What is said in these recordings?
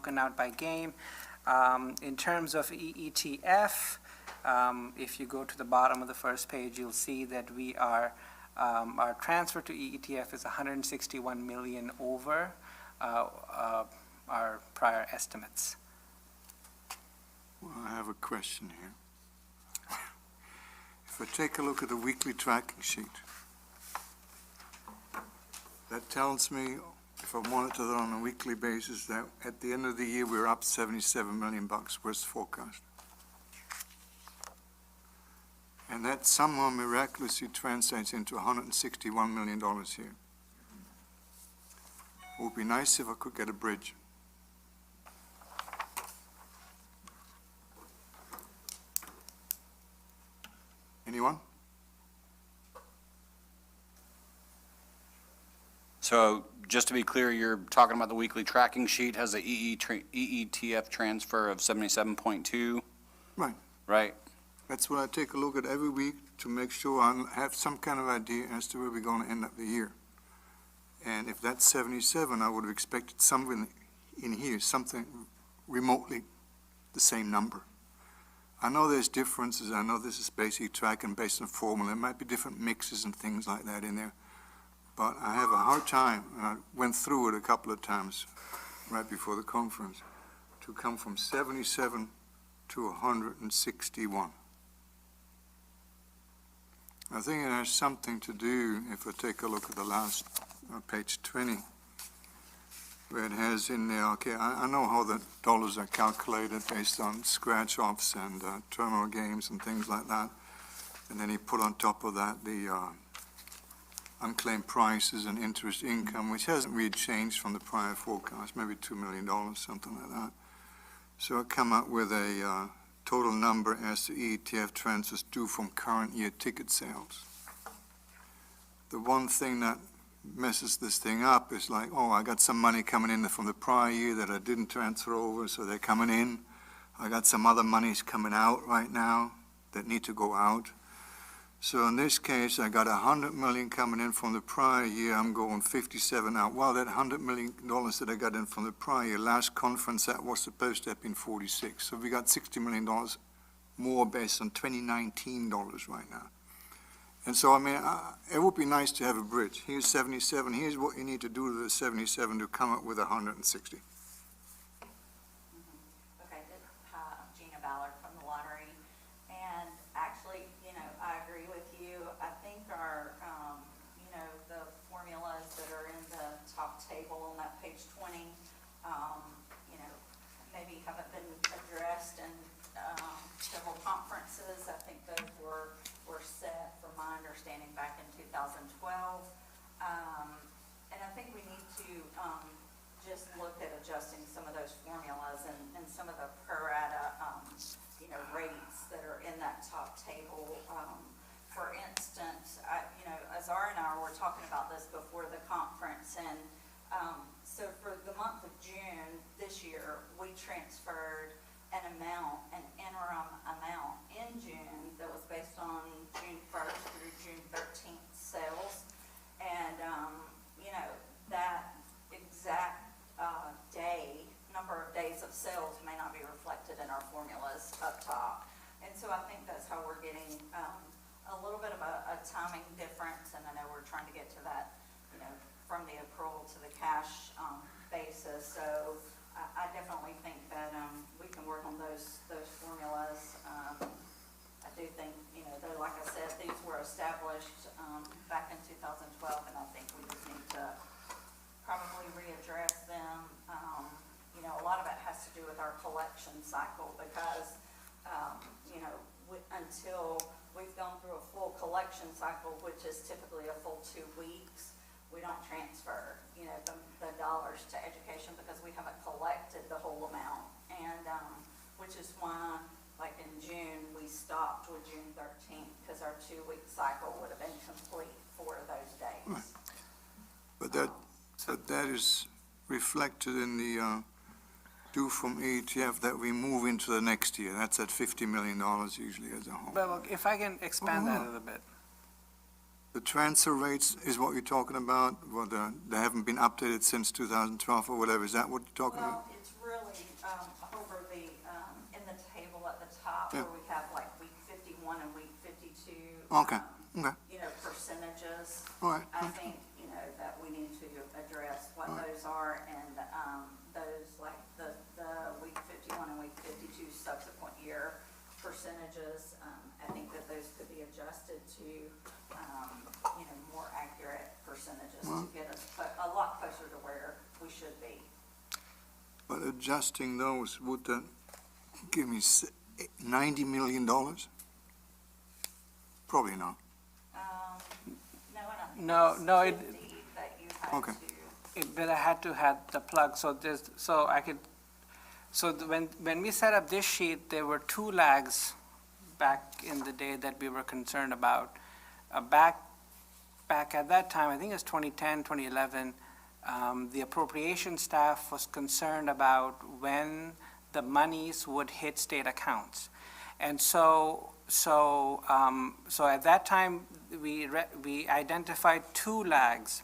broken out by game. In terms of EETF, if you go to the bottom of the first page, you'll see that we are, our transfer to EETF is 161 million over our prior estimates. Well, I have a question here. If I take a look at the weekly tracking sheet, that tells me, if I monitor it on a weekly basis, that at the end of the year, we're up 77 million bucks. Where's the forecast? And that somehow miraculously translates into $161 million here. It would be nice if I could get a bridge. Anyone? So just to be clear, you're talking about the weekly tracking sheet has a EETF transfer of 77.2? Right. Right? That's what I take a look at every week to make sure I have some kind of idea as to where we're going to end up the year. And if that's 77, I would have expected something in here, something remotely the same number. I know there's differences. I know this is basically tracking based on formula. There might be different mixes and things like that in there. But I have a hard time, and I went through it a couple of times right before the conference, to come from 77 to 161. I think it has something to do, if I take a look at the last page 20, where it has in there, okay, I know how the dollars are calculated based on scratch-offs and terminal games and things like that. And then he put on top of that the unclaimed prices and interest income, which hasn't really changed from the prior forecast, maybe $2 million, something like that. So I come up with a total number as the EETF transfers due from current year ticket sales. The one thing that messes this thing up is like, oh, I got some money coming in from the prior year that I didn't transfer over, so they're coming in. I got some other monies coming out right now that need to go out. So in this case, I got $100 million coming in from the prior year. I'm going 57 out. Well, that $100 million that I got in from the prior year, last conference, that was supposed to have been 46. So we got $60 million more based on 2019 dollars right now. And so, I mean, it would be nice to have a bridge. Here's 77. Here's what you need to do to the 77 to come up with 160. Okay, I'm Gina Ballard from the lottery. And actually, you know, I agree with you. I think our, you know, the formulas that are in the top table on that page 20, you know, maybe haven't been addressed in several conferences. I think those were set, from my understanding, back in 2012. And I think we need to just look at adjusting some of those formulas and some of the pro rata, you know, rates that are in that top table. For instance, you know, Azar and I were talking about this before the conference, and so for the month of June this year, we transferred an interim amount in June that was based on June 1st through June 13th sales. And, you know, that exact number of days of sales may not be reflected in our formulas up top. And so I think that's how we're getting a little bit of a timing difference. And I know we're trying to get to that, you know, from the accrual to the cash basis. So I definitely think that we can work on those formulas. I do think, you know, though, like I said, these were established back in 2012, and I think we just need to probably readdress them. You know, a lot of it has to do with our collection cycle because, you know, until we've gone through a full collection cycle, which is typically a full 2 weeks, we don't transfer, you know, the dollars to education because we haven't collected the whole amount. And which is why, like in June, we stopped with June 13th because our 2-week cycle would have been complete for those days. Right. But that is reflected in the due from EETF that we move into the next year. That's at $50 million usually as a whole. But look, if I can expand that a little bit. The transfer rates is what you're talking about? Well, they haven't been updated since 2012 or whatever. Is that what you're talking about? Well, it's really over the, in the table at the top, Yeah. where we have like week 51 and week 52. Okay, okay. You know, percentages. All right. I think, you know, that we need to address what those are, and, those, like, the week 51 and week 52 subsequent year percentages. I think that those could be adjusted to, you know, more accurate percentages to get us a lot closer to where we should be. But adjusting those, would that give me $90 million? Probably not. No, I don't think No, it's no, it- 50 that you had Okay. to. But I had to have the plug, so when we set up this sheet, there were two lags back in the day that we were concerned about. Back at that time, I think it was 2010, 2011, the appropriation staff was concerned about when the monies would hit state accounts. And so at that time, we identified two lags.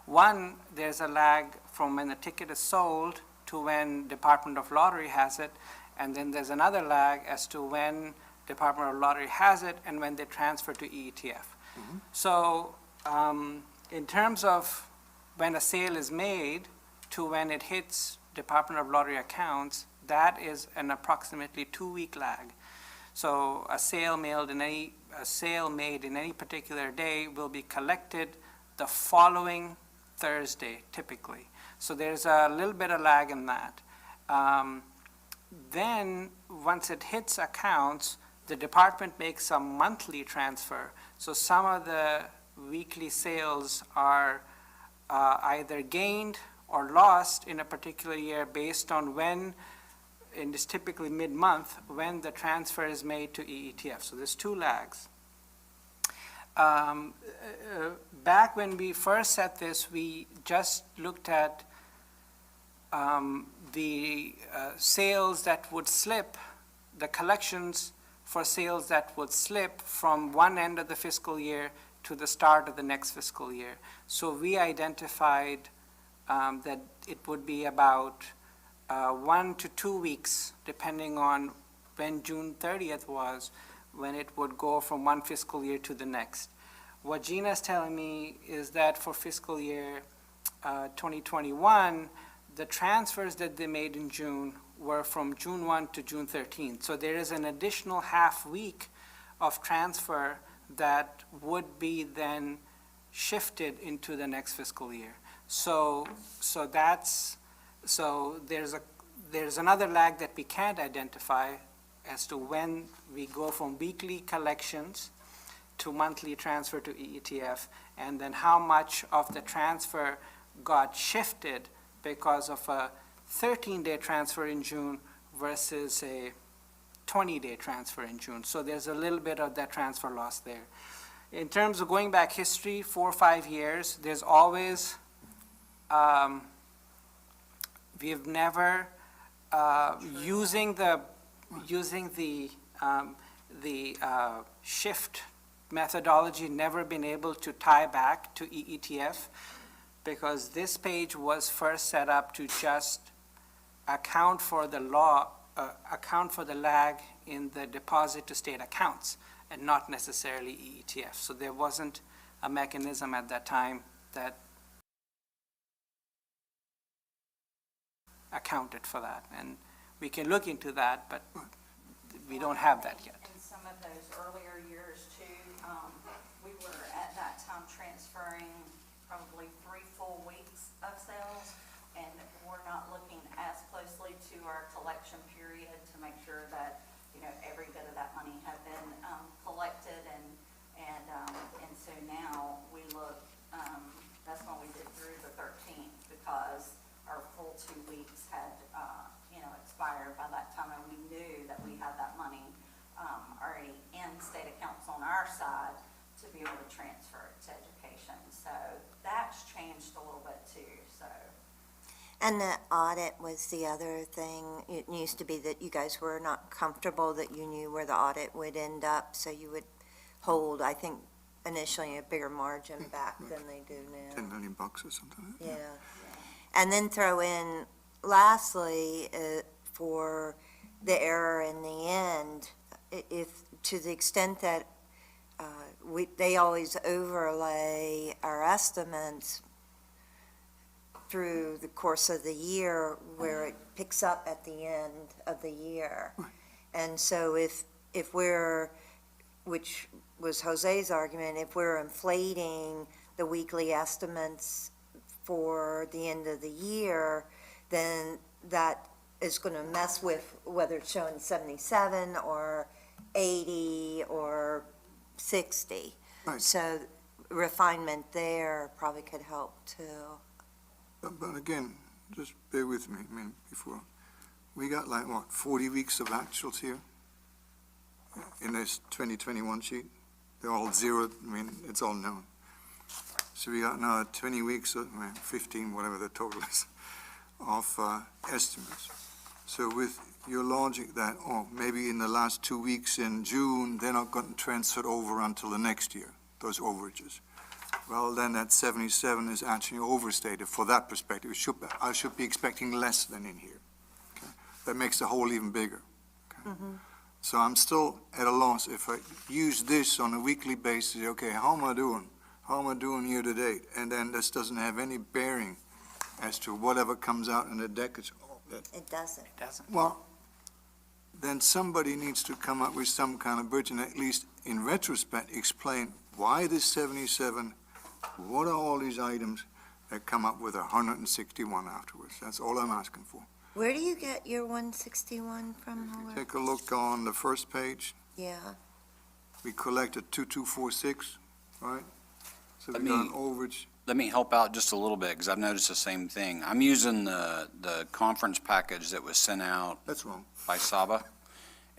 One, there's a lag from when the ticket is sold to when Department of Lottery has it, and then there's another lag as to when Department of Lottery has it and when they transfer to EETF. So in terms of when a sale is made to when it hits Department of Lottery accounts, that is an approximately 2-week lag. So a sale made in any particular day will be collected the following Thursday, typically. So there's a little bit of lag in that. Then, once it hits accounts, the department makes a monthly transfer. So some of the weekly sales are either gained or lost in a particular year based on when, and it's typically mid-month, when the transfer is made to EETF. So there's two lags. Back when we first set this, we just looked at the sales that would slip, the collections for sales that would slip from one end of the fiscal year to the start of the next fiscal year. So we identified that it would be about 1 to 2 weeks, depending on when June 30th was, when it would go from one fiscal year to the next. What Gina's telling me is that for fiscal year 2021, the transfers that they made in June were from June 1 to June 13th. So there is an additional half week of transfer that would be then shifted into the next fiscal year. So there's another lag that we can't identify as to when we go from weekly collections to monthly transfer to EETF, and then how much of the transfer got shifted because of a 13-day transfer in June versus a 20-day transfer in June. So there's a little bit of that transfer loss there. In terms of going back history, 4 or 5 years, there's always, we have never, using the shift methodology, never been able to tie back to EETF, because this page was first set up to just account for the lag in the deposit to state accounts and not necessarily EETF. So there wasn't a mechanism at that time that accounted for that. And we can look into that, but we don't have that yet. In some of those earlier years too, we were at that time transferring probably 3 full weeks of sales, and we're not looking as closely to our collection period to make sure that, you know, every bit of that money had been collected, and so now we look, that's when we did through the 13th, because our full 2 weeks had, expired by that time, and we knew that we had that money already in state accounts on our side to be able to transfer it to education. So that's changed a little bit too, so. And the audit was the other thing. It used to be that you guys were not comfortable that you knew where the audit would end up, so you would hold, I think, initially a bigger margin back than they do now. $10 million or something. Yeah. And then throw in, lastly, for the error in the end, if, to the extent that they always overlay our estimates through the course of the year where it picks up at the end of the year. And so if we're, which was Jose's argument, if we're inflating the weekly estimates for the end of the year, then that is going to mess with whether it's showing 77 or 80 or 60. Right. So refinement there probably could help too. But again, just bear with me, I mean, before, we got like, what, 40 weeks of actuals here in this 2021 sheet? They're all zeroed, I mean, it's all known. So we got now 20 weeks, 15, whatever the total is, of estimates. So with your logic that, oh, maybe in the last 2 weeks in June, they're not getting transferred over until the next year, those overages. Well, then that 77 is actually overstated for that perspective. I should be expecting less than in here. Okay? That makes the hole even bigger. Okay? So I'm still at a loss. If I use this on a weekly basis, okay, how am I doing? How am I doing year to date? And then this doesn't have any bearing as to whatever comes out in the deck. It doesn't. It doesn't. Well, then somebody needs to come up with some kind of bridge and at least in retrospect explain why this 77, what are all these items that come up with 161 afterwards? That's all I'm asking for. Where do you get your 161 from, Howard? Take a look on the first page. Yeah. We collected 2246, right? So we Let got me- an overage. Let me help out just a little bit, because I've noticed the same thing. I'm using the conference package that was sent out That's wrong. by Saba,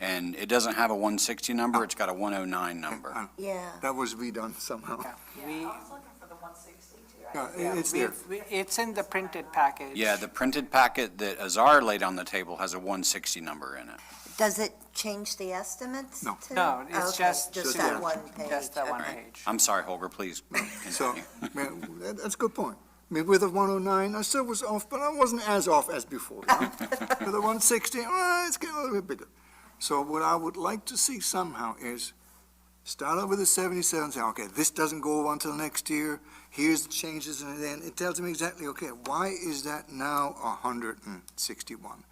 and it doesn't have a 160 number, it's got a 109 number. Yeah. That was redone somehow. Yeah, we, I was looking for the 160 too. Yeah, it's there. it's in the printed package. Yeah, the printed packet that Azar laid on the table has a 160 number in it. Does it change the estimates? No. too? No, it's Okay, just Just Just that that. one page. Just that one Okay. page. I'm sorry, Holger, please So, continue. man, that's a good point. I mean, with the 109, I still was off, but I wasn't as off as before. You know? With the 160, it's getting a little bit bigger. So what I would like to see somehow is start out with the 77, say, okay, this doesn't go on until next year, here's the changes, and then it tells me exactly, okay, why is that now 161?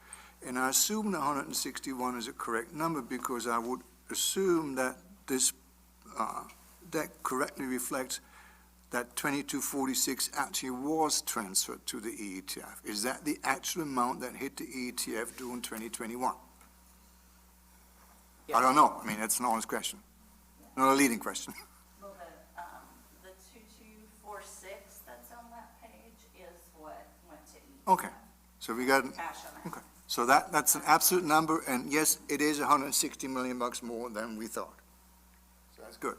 And I assume the 161 is a correct number because I would assume that this, that correctly reflects that 2246 actually was transferred to the EETF. Is that the actual amount that hit the EETF during 2021? I don't know. I mean, that's an honest question, not a leading question. Well, the 2246 that's on that page is what went to each. Okay. So we got, Cash amount. okay. So that's an absolute number, and yes, it is $160 million more than we thought. So that's good.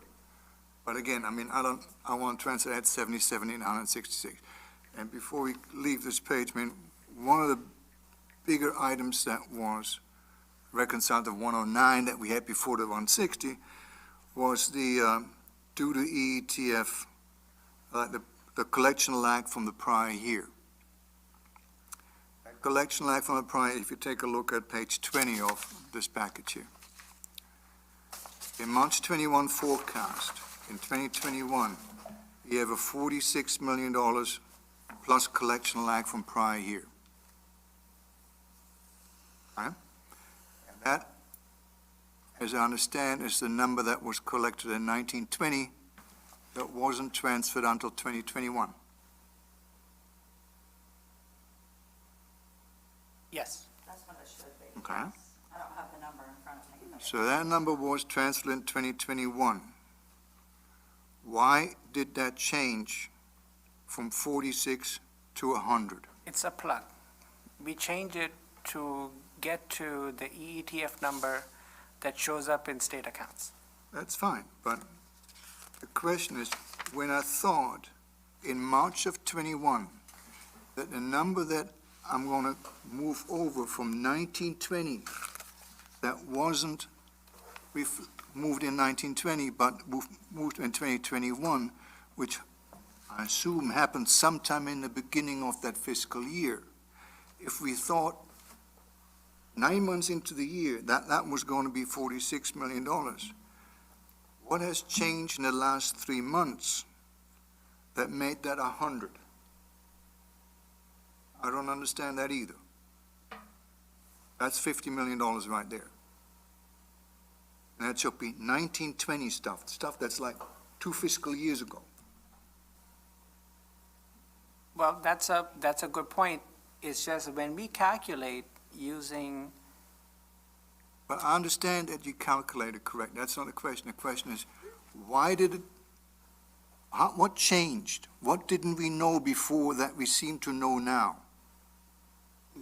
But again, I mean, I want to transfer that 77 and 166. And before we leave this page, I mean, one of the bigger items that was reconciled to 109 that we had before the 160 was the, due to EETF, the collection lag from the prior year. That collection lag from the prior, if you take a look at page 20 of this package here. In March 21 forecast, in 2021, you have a $46 million plus collection lag from prior year. Right? And that, as I understand, is the number that was collected in 1920 that wasn't transferred until 2021. Yes. That's what it should be. Okay. Yes. I don't have the number in front of me. but- So that number was transferred in 2021. Why did that change from 46 to 100? It's a plug. We change it to get to the EETF number that shows up in state accounts. That's fine, but the question is, when I thought in March of 21 that the number that I'm going to move over from 1920 that wasn't moved in 1920 but moved in 2021, which I assume happened sometime in the beginning of that fiscal year. If we thought 9 months into the year, that was going to be $46 million. What has changed in the last 3 months that made that 100? I don't understand that either. That's $50 million right there. And that should be 1920 stuff that's like 2 fiscal years ago. Well, that's a good point. It's just when we calculate using, But I understand that you calculated correct. That's not the question. The question is, why did it, what changed? What didn't we know before that we seem to know now?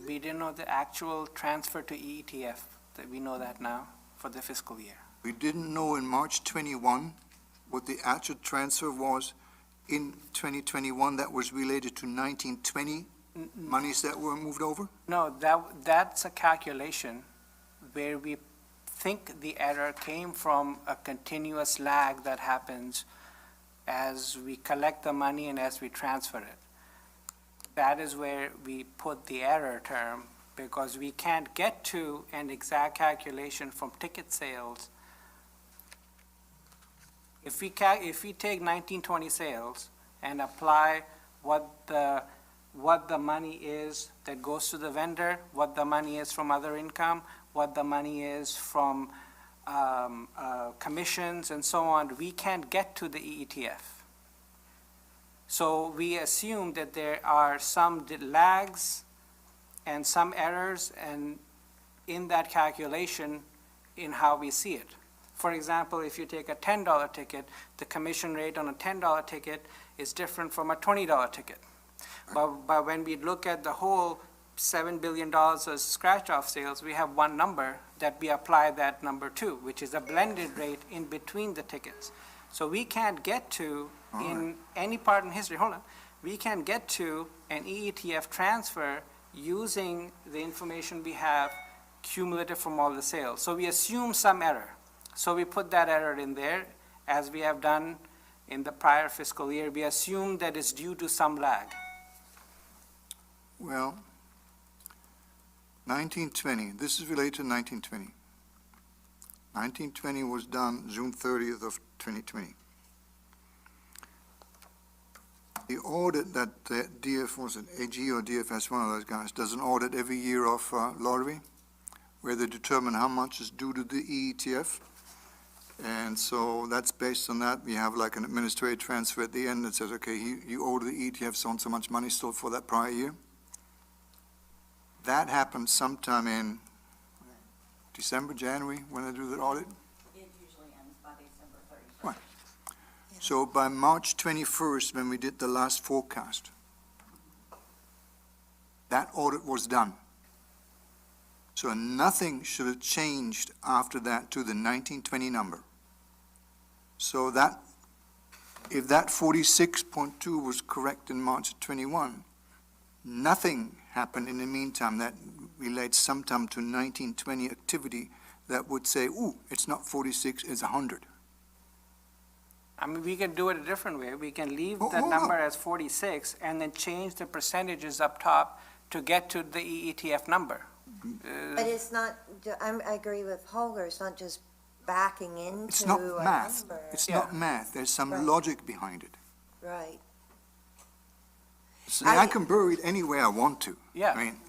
we didn't know the actual transfer to EETF, that we know that now for the fiscal year. We didn't know in March 21 what the actual transfer was in 2021 that was related to 1920 monies that were moved over? No, that's a calculation where we think the error came from a continuous lag that happens as we collect the money and as we transfer it. That is where we put the error term, because we can't get to an exact calculation from ticket sales. If we take 1920 sales and apply what the money is that goes to the vendor, what the money is from other income, what the money is from commissions and so on, we can't get to the EETF. So we assume that there are some lags and some errors and in that calculation in how we see it. For example, if you take a $10 ticket, the commission rate on a $10 ticket is different from a $20 ticket. But when we look at the whole $7 billion of scratch-off sales, we have one number that we apply that number to, which is a blended rate in between the tickets. So we can't get to, in any part in history, hold on, we can get to an EETF transfer using the information we have cumulative from all the sales. So we assume some error. So we put that error in there, as we have done in the prior fiscal year. We assume that it's due to some lag. Well, 1920, this is related to 1920. 1920 was done June 30th of 2020. The audit that DF, was it AG or DFS, one of those guys, does an audit every year of lottery, where they determine how much is due to the EETF. And so that's based on that. We have like an administrative transfer at the end that says, okay, you owe the EETF so much money still for that prior year. That happens sometime in December, January, when they do the audit. It usually ends by December 31st. Right. So by March 21st, when we did the last forecast, that audit was done. So nothing should have changed after that to the 1920 number. So that, if that 46.2 was correct in March of 21, nothing happened in the meantime that relates sometime to 1920 activity that would say, ooh, it's not 46, it's 100. I mean, we can do it a different way. We can leave the Hold on. number as 46 and then change the percentages up top to get to the EETF number. But it's not, I agree with Holger, it's not just backing into It's not a math. number. It's Yeah. not math. There's some Right. logic behind it. Right. See, I can bury it any way I want to. Yeah. I mean,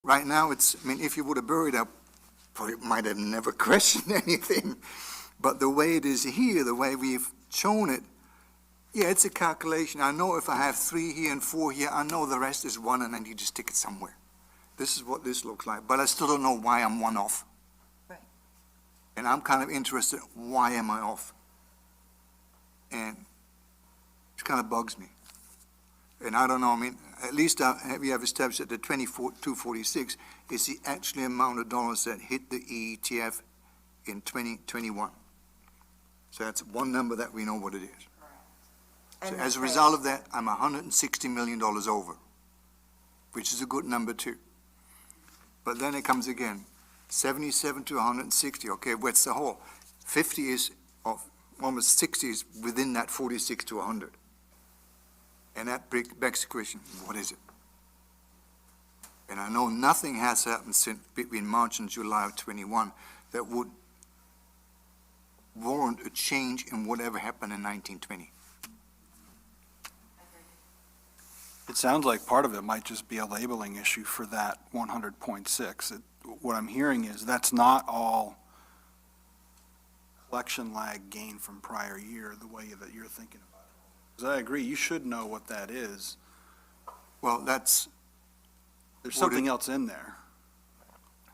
right now, if you would have buried it, probably might have never questioned anything. But the way it is here, the way we've shown it, yeah, it's a calculation. I know if I have 3 here and 4 here, I know the rest is 1, and then you just stick it somewhere. This is what this looks like, but I still don't know why I'm 1 off. Right. And I'm kind of interested, why am I off? And it kind of bugs me. And I don't know, at least we have established that the 246 is the actual amount of dollars that hit the EETF in 2021. So that's one number that we know what it is. So And as a the result of that, I'm $160 million over, which is a good number too. But then it comes again, 77 to 160, okay, what's the whole? 50 is, almost 60 is within that 46 to 100. And that begs the question, what is it? And I know nothing has happened since between March and July of 21 that would warrant a change in whatever happened in 1920. It sounds like part of it might just be a labeling issue for that 100.6. What I'm hearing is that's not all collection lag gain from prior year, the way that you're thinking about it. Because I agree, you should know what that is. Well, that's, There's something else in there.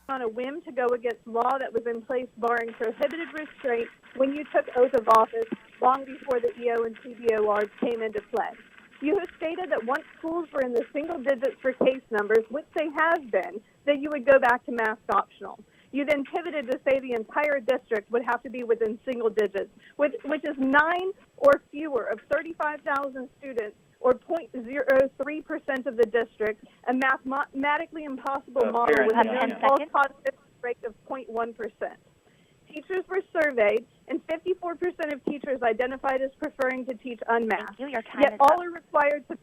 On a whim to go against law that was in place barring prohibited restraint when you took oath of office long before the EO and CBORs came into play. You have stated that once schools were in the single digits for case numbers, which they have been, that you would go back to mask optional. You then pivoted to say the entire district would have to be within single digits, which is 9 or fewer of 35,000 students, or 0.03% of the district, a mathematically impossible model with a false positive rate of 0.1%. Teachers were surveyed, and 54% of teachers identified as preferring to teach unmasked. Thank you. Your time Yet is all up. are required to.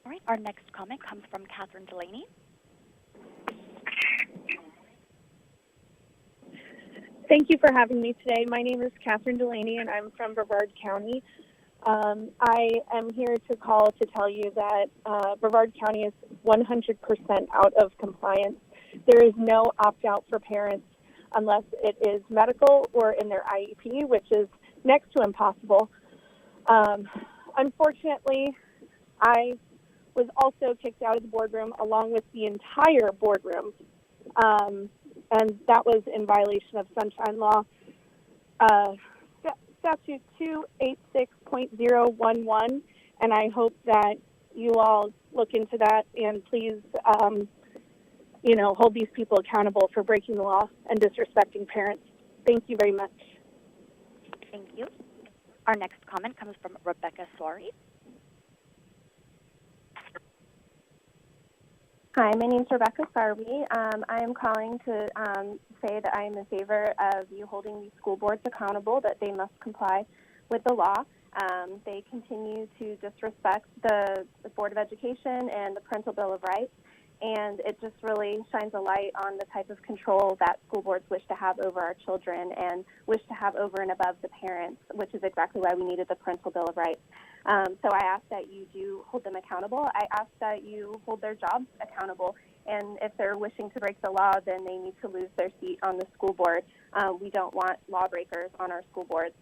All right. Our next comment comes from Catherine Delaney. Thank you for having me today. My name is Catherine Delaney, and I'm from Brevard County. I am here to call to tell you that Brevard County is 100% out of compliance. There is no opt-out for parents unless it is medical or in their IEP, which is next to impossible. Unfortunately, I was also kicked out of the boardroom along with the entire boardroom, and that was in violation of Sunshine Law. Statute 286.011, and I hope that you all look into that and please, hold these people accountable for breaking the law and disrespecting parents. Thank you very much. Thank you. Our next comment comes from Rebecca Soares. Hi, my name is Rebecca Sarby. I am calling to say that I am in favor of you holding these school boards accountable, that they must comply with the law. They continue to disrespect the Board of Education and the Parental Bill of Rights, and it just really shines a light on the type of control that school boards wish to have over our children and wish to have over and above the parents, which is exactly why we needed the Parental Bill of Rights. So I ask that you do hold them accountable. I ask that you hold their jobs accountable. And if they're wishing to break the law, then they need to lose their seat on the school board. We don't want lawbreakers on our school boards.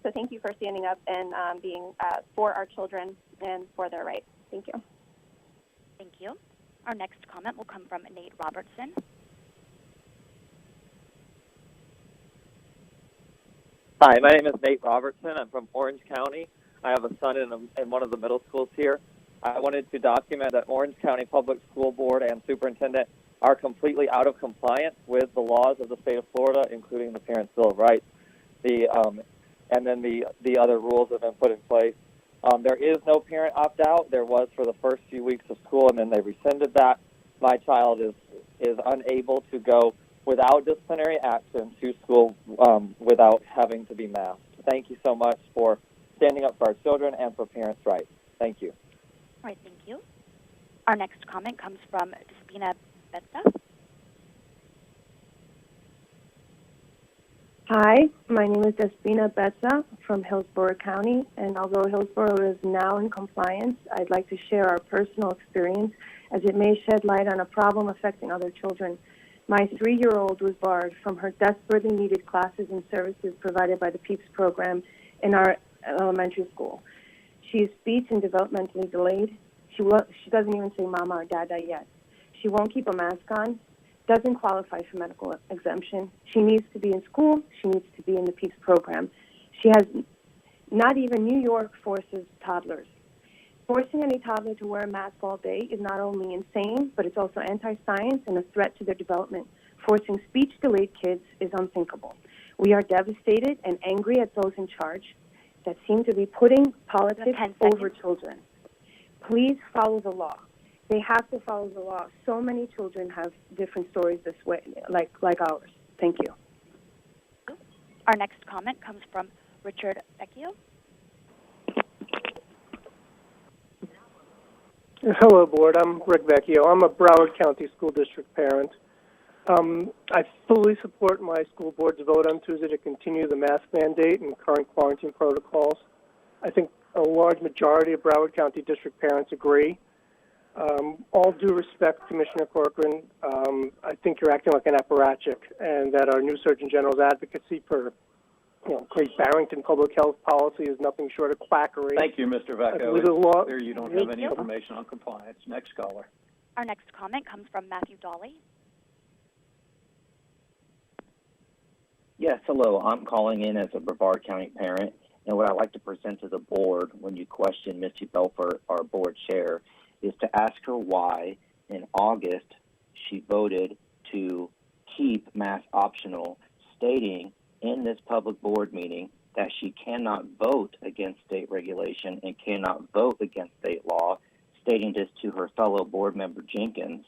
So thank you for standing up and being for our children and for their rights. Thank you. Thank you. Our next comment will come from Nate Robertson. Hi, my name is Nate Robertson. I'm from Orange County. I have a son in one of the middle schools here. I wanted to document that Orange County Public School Board and Superintendent are completely out of compliance with the laws of the state of Florida, including the Parents' Bill of Rights, and then the other rules that have been put in place. There is no parent opt-out. There was for the first few weeks of school, and then they rescinded that. My child is unable to go without disciplinary action to school without having to be masked. Thank you so much for standing up for our children and for parents' rights. Thank you. All right, thank you. Our next comment comes from Despina Betza. Hi, my name is Despina Betza from Hillsborough County, and although Hillsborough is now in compliance, I'd like to share our personal experience as it may shed light on a problem affecting other children. My 3-year-old was barred from her desperately needed classes and services provided by the PEEPS program in our elementary school. She is speech and developmentally delayed. She doesn't even say mama or dada yet. She won't keep a mask on, doesn't qualify for medical exemption. She needs to be in school. She needs to be in the PEEPS program. She has not even New York forces toddlers. Forcing any toddler to wear a mask all day is not only insane, but it's also anti-science and a threat to their development. Forcing speech-delayed kids is unthinkable. We are devastated and angry at those in charge that seem to be putting politics over children. Please follow the law. They have to follow the law. So many children have different stories this way, like ours. Thank you. Our next comment comes from Richard Vecchio. Hello, Board. I'm Rick Vecchio. I'm a Broward County School District parent. I fully support my school board's vote on Tuesday to continue the mask mandate and current quarantine protocols. I think a large majority of Broward County District parents agree. All due respect, Commissioner Corcoran, I think you're acting like an apparatchik, and that our new Surgeon General's advocacy for Great Barrington public health policy is nothing short of quackery. Thank you, Mr. Vecchio. Law. There you don't have any information on compliance. Next caller. Our next comment comes from Matthew Dolly. Yes, hello. I'm calling in as a Brevard County parent, and what I'd like to present to the board when you question Missy Belfort, our board chair, is to ask her why in August she voted to keep mask optional, stating in this public board meeting that she cannot vote against state regulation and cannot vote against state law, stating this to her fellow board member Jenkins,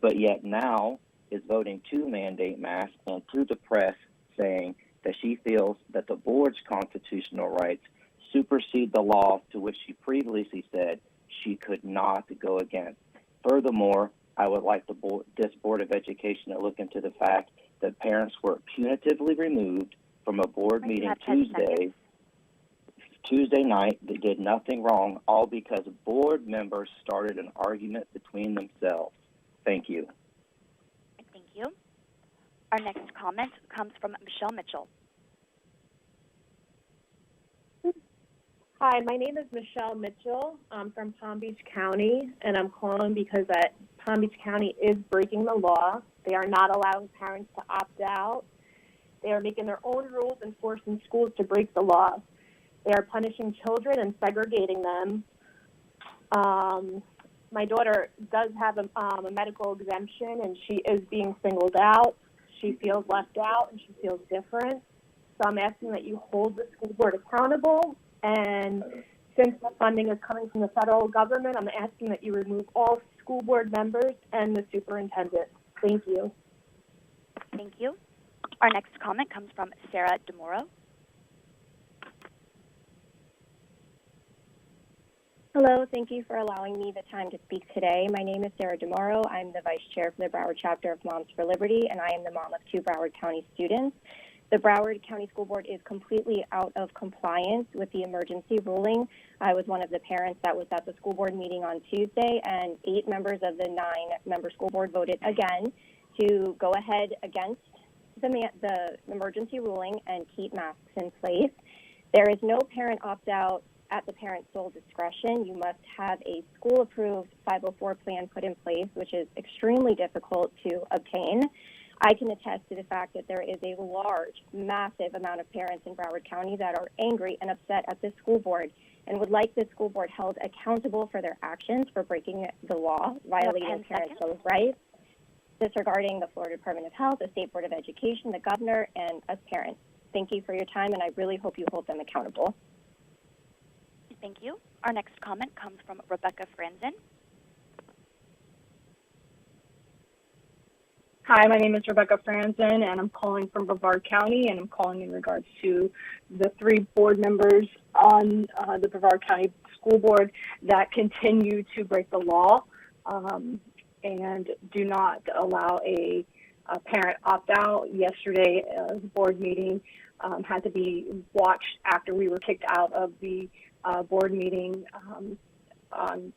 but yet now is voting to mandate masks and to the press saying that she feels that the board's constitutional rights supersede the law to which she previously said she could not go against. Furthermore, I would like this Board of Education to look into the fact that parents were punitively removed from a board meeting Tuesday night. They did nothing wrong, all because board members started an argument between themselves. Thank you. Thank you. Our next comment comes from Michelle Mitchell. Hi, my name is Michelle Mitchell. I'm from Palm Beach County, and I'm calling because Palm Beach County is breaking the law. They are not allowing parents to opt out. They are making their own rules and forcing schools to break the law. They are punishing children and segregating them. My daughter does have a medical exemption, and she is being singled out. She feels left out, and she feels different. So I'm asking that you hold the school board accountable. And since the funding is coming from the federal government, I'm asking that you remove all school board members and the superintendent. Thank you. Thank you. Our next comment comes from Sarah DeMoro. Hello, thank you for allowing me the time to speak today. My name is Sarah DeMoro. I'm the Vice Chair for the Broward Chapter of Moms for Liberty, and I am the mom of 2 Broward County students. The Broward County School Board is completely out of compliance with the emergency ruling. I was one of the parents that was at the school board meeting on Tuesday, and 8 members of the 9-member school board voted again to go ahead against the emergency ruling and keep masks in place. There is no parent opt-out at the parent's sole discretion. You must have a school-approved 504 plan put in place, which is extremely difficult to obtain. I can attest to the fact that there is a large, massive amount of parents in Broward County that are angry and upset at the school board and would like the school board held accountable for their actions for breaking the law, violating parents' rights, disregarding the Florida Department of Health, the State Board of Education, the governor, and us parents. Thank you for your time, and I really hope you hold them accountable. Thank you. Our next comment comes from Rebecca Franzen. Hi, my name is Rebecca Franzen, and I'm calling from Brevard County, and I'm calling in regards to the 3 board members on the Brevard County School Board that continue to break the law and do not allow a parent opt-out. Yesterday, the board meeting had to be watched after we were kicked out of the board meeting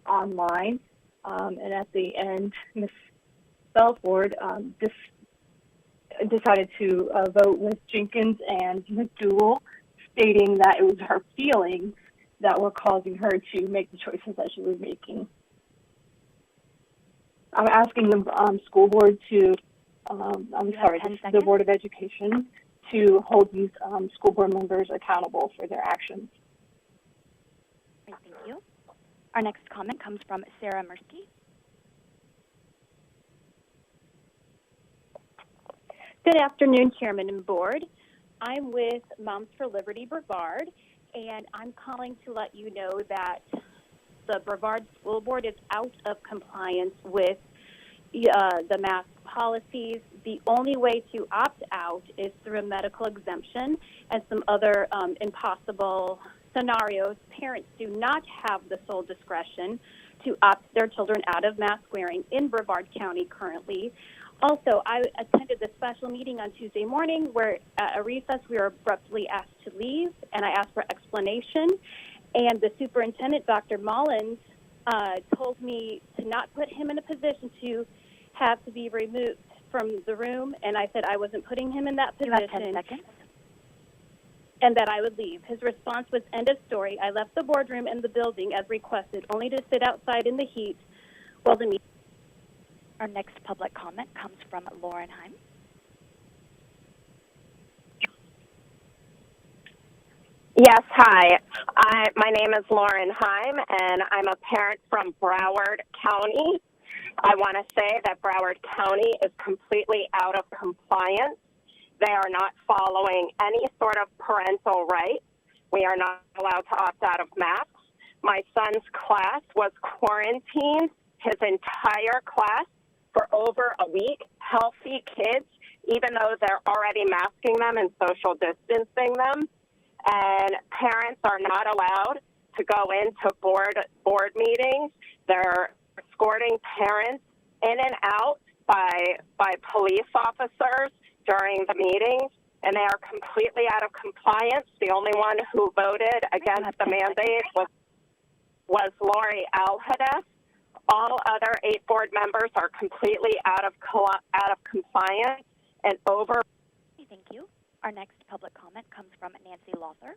online, and at the end, Ms. Belford decided to vote with Jenkins and McDougal, stating that it was her feelings that were causing her to make the choices that she was making. I'm asking the school board to, the Board of Education to hold these school board members accountable for their actions. Thank you. Our next comment comes from Sarah Mirsky. Good afternoon, Chairman and Board. I'm with Moms for Liberty Brevard, and I'm calling to let you know that the Brevard School Board is out of compliance with the mask policies. The only way to opt out is through a medical exemption and some other impossible scenarios. Parents do not have the sole discretion to opt their children out of mask wearing in Brevard County currently. Also, I attended the special meeting on Tuesday morning where at a recess we were abruptly asked to leave, and I asked for explanation. And the superintendent, Dr. Mullins, told me to not put him in a position to have to be removed from the room, and I said I wasn't putting him in that position. You have 10 seconds. And that I would leave. His response was, end of story. I left the boardroom and the building as requested, only to sit outside in the heat while the meeting. Our next public comment comes from Lauren Heim. Yes, hi. My name is Lauren Heim, and I'm a parent from Broward County. I want to say that Broward County is completely out of compliance. They are not following any sort of parental rights. We are not allowed to opt out of masks. My son's class was quarantined, his entire class, for over a week. Healthy kids, even though they're already masking them and social distancing them. And parents are not allowed to go into board meetings. They're escorting parents in and out by police officers during the meetings, and they are completely out of compliance. The only one who voted against the mandate was Lori Alhades. All other 8 board members are completely out of compliance and over. Thank you. Our next public comment comes from Nancy Lawther.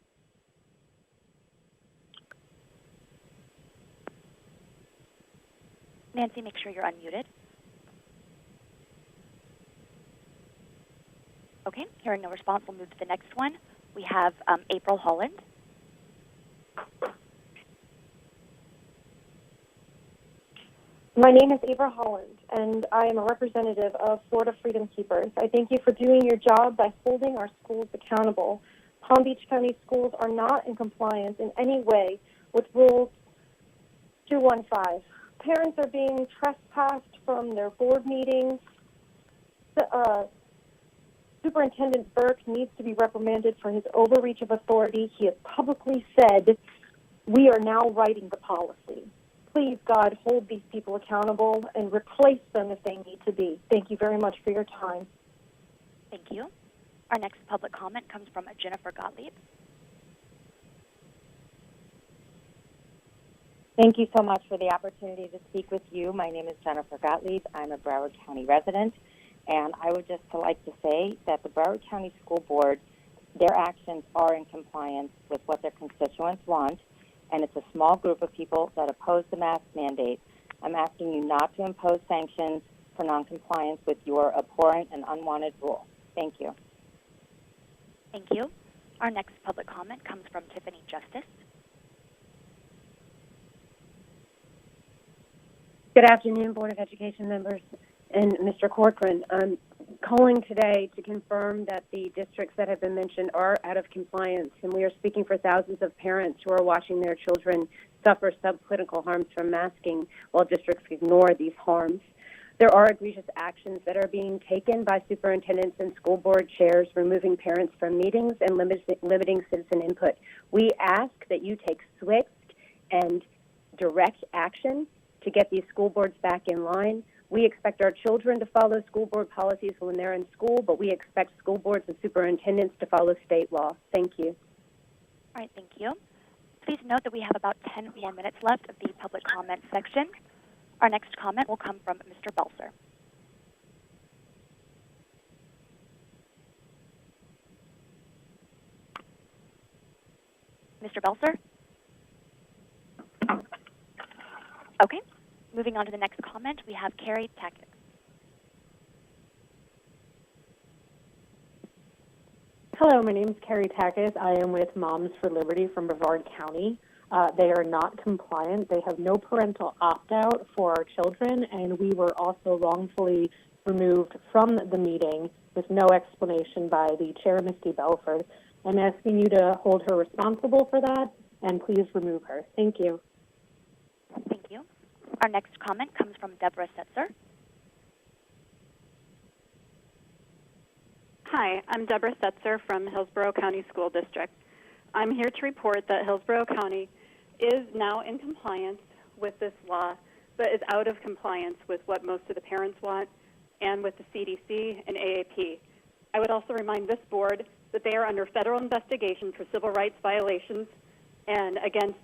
Nancy, make sure you're unmuted. Okay, hearing no response, we'll move to the next one. We have April Holland. My name is April Holland, and I am a representative of Florida Freedom Keepers. I thank you for doing your job by holding our schools accountable. Palm Beach County schools are not in compliance in any way with Rule 215. Parents are being trespassed from their board meetings. Superintendent Burke needs to be reprimanded for his overreach of authority. He has publicly said, we are now writing the policy. Please, God, hold these people accountable and replace them if they need to be. Thank you very much for your time. Thank you. Our next public comment comes from Jennifer Gottlieb. Thank you so much for the opportunity to speak with you. My name is Jennifer Gottlieb. I'm a Broward County resident, and I would just like to say that the Broward County School Board, their actions are in compliance with what their constituents want, and it's a small group of people that oppose the mask mandate. I'm asking you not to impose sanctions for noncompliance with your abhorrent and unwanted rule. Thank you. Thank you. Our next public comment comes from Tiffany Justice. Good afternoon, Board of Education members and Mr. Corcoran. I'm calling today to confirm that the districts that have been mentioned are out of compliance, and we are speaking for thousands of parents who are watching their children suffer subclinical harms from masking while districts ignore these harms. There are egregious actions that are being taken by superintendents and school board chairs, removing parents from meetings and limiting citizen input. We ask that you take swift and direct action to get these school boards back in line. We expect our children to follow school board policies when they're in school, but we expect school boards and superintendents to follow state law. Thank you. All right, thank you. Please note that we have about 10 more minutes left of the public comment section. Our next comment will come from Mr. Belser. Mr. Belser? Okay. Moving on to the next comment, we have Carrie Tackett. Hello, my name is Carrie Tackett. I am with Moms for Liberty from Brevard County. They are not compliant. They have no parental opt-out for our children, and we were also wrongfully removed from the meeting with no explanation by the chair, Misty Belford. I'm asking you to hold her responsible for that, and please remove her. Thank you. Thank you. Our next comment comes from Deborah Setzer. Hi, I'm Deborah Setzer from Hillsborough County School District. I'm here to report that Hillsborough County is now in compliance with this law but is out of compliance with what most of the parents want and with the CDC and AAP. I would also remind this board that they are under federal investigation for civil rights violations and against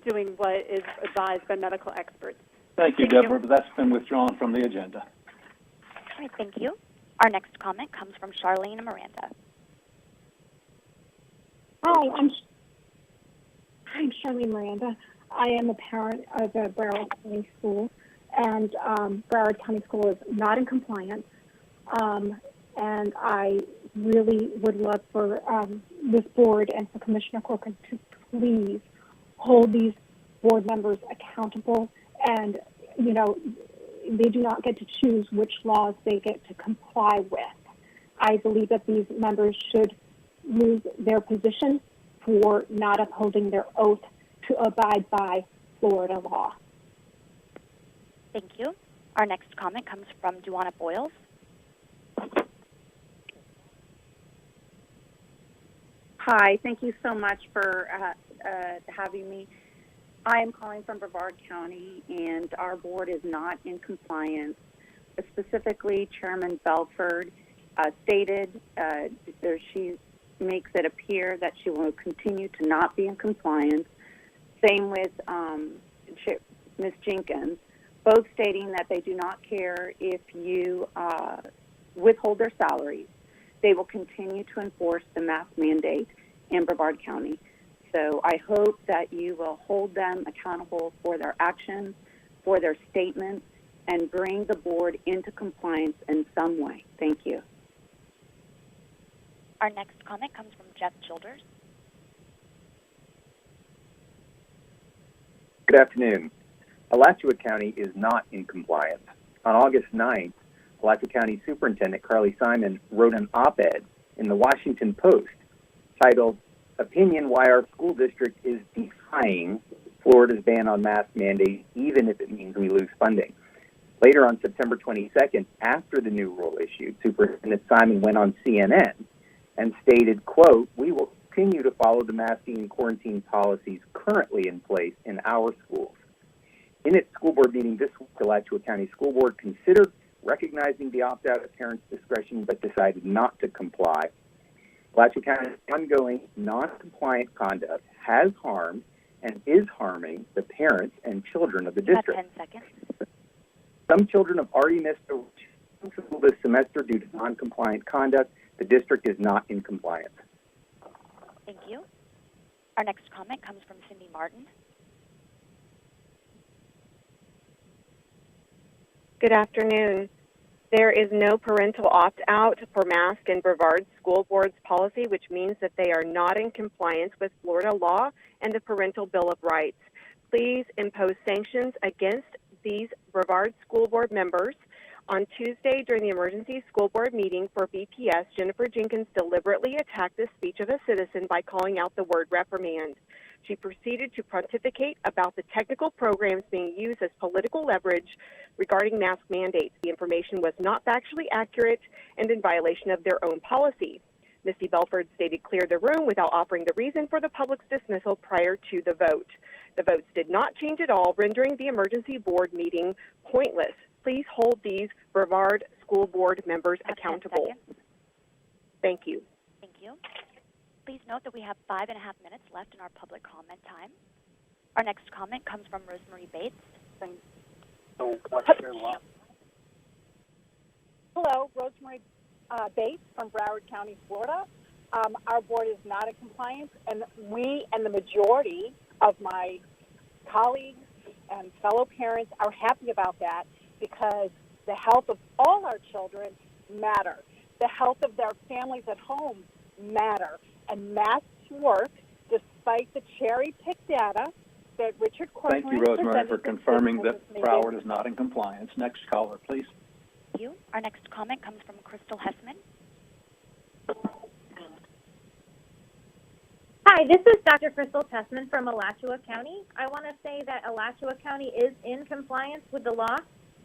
doing what is advised by medical experts. Thank you, Deborah, but that's been withdrawn from the agenda. All right, thank you. Our next comment comes from Charlene Miranda. Hi, I'm Charlene Miranda. I am a parent of a Broward County school, and Broward County School is not in compliance. And I really would love for this board and for Commissioner Corcoran to please hold these board members accountable. And, you know, they do not get to choose which laws they get to comply with. I believe that these members should lose their position for not upholding their oath to abide by Florida law. Thank you. Our next comment comes from Duana Boyles. Hi, thank you so much for having me. I am calling from Brevard County, and our board is not in compliance. Specifically, Chairman Belford stated she makes it appear that she will continue to not be in compliance. Same with Ms. Jenkins, both stating that they do not care if you withhold their salaries. They will continue to enforce the mask mandate in Brevard County. So I hope that you will hold them accountable for their actions, for their statements, and bring the board into compliance in some way. Thank you. Our next comment comes from Jeff Childers. Good afternoon. Alachua County is not in compliance. On August 9th, Alachua County Superintendent Carly Simon wrote an op-ed in the Washington Post titled, "Opinion Why Our School District is Defying Florida's Ban on Mask Mandate, Even If It Means We Lose Funding." Later on September 22nd, after the new rule issued, Superintendent Simon went on CNN and stated, quote, "We will continue to follow the masking and quarantine policies currently in place in our schools." In its school board meeting this week, the Alachua County School Board considered recognizing the opt-out at parents' discretion, but decided not to comply. Alachua County's ongoing non-compliant conduct has harmed and is harming the parents and children of the district. 10 seconds. Some children have already missed school this semester due to non-compliant conduct. The district is not in compliance. Thank you. Our next comment comes from Cindy Martin. Good afternoon. There is no parental opt-out for mask in Brevard School Board's policy, which means that they are not in compliance with Florida law and the Parental Bill of Rights. Please impose sanctions against these Brevard School Board members. On Tuesday, during the emergency school board meeting for BPS, Jennifer Jenkins deliberately attacked the speech of a citizen by calling out the word reprimand. She proceeded to pontificate about the technical programs being used as political leverage regarding mask mandates. The information was not factually accurate and in violation of their own policy. Misty Belford stated clear the room without offering the reason for the public's dismissal prior to the vote. The votes did not change at all, rendering the emergency board meeting pointless. Please hold these Brevard School Board members accountable. Thank you. Thank you. Please note that we have 5.5 minutes left in our public comment time. Our next comment comes from Rosemary Bates. Hello, Rosemary Bates from Broward County, Florida. Our board is not in compliance, and we and the majority of my colleagues and fellow parents are happy about that because the health of all our children matter. The health of their families at home matter. And masks work despite the cherry-picked data that Richard Corcoran Thank you, Rosemary, for confirming that made. Broward is not in compliance. Next caller, please. Thank you. Our next comment comes from Crystal Hessman. Hi, this is Dr. Crystal Tessman from Alachua County. I want to say that Alachua County is in compliance with the law.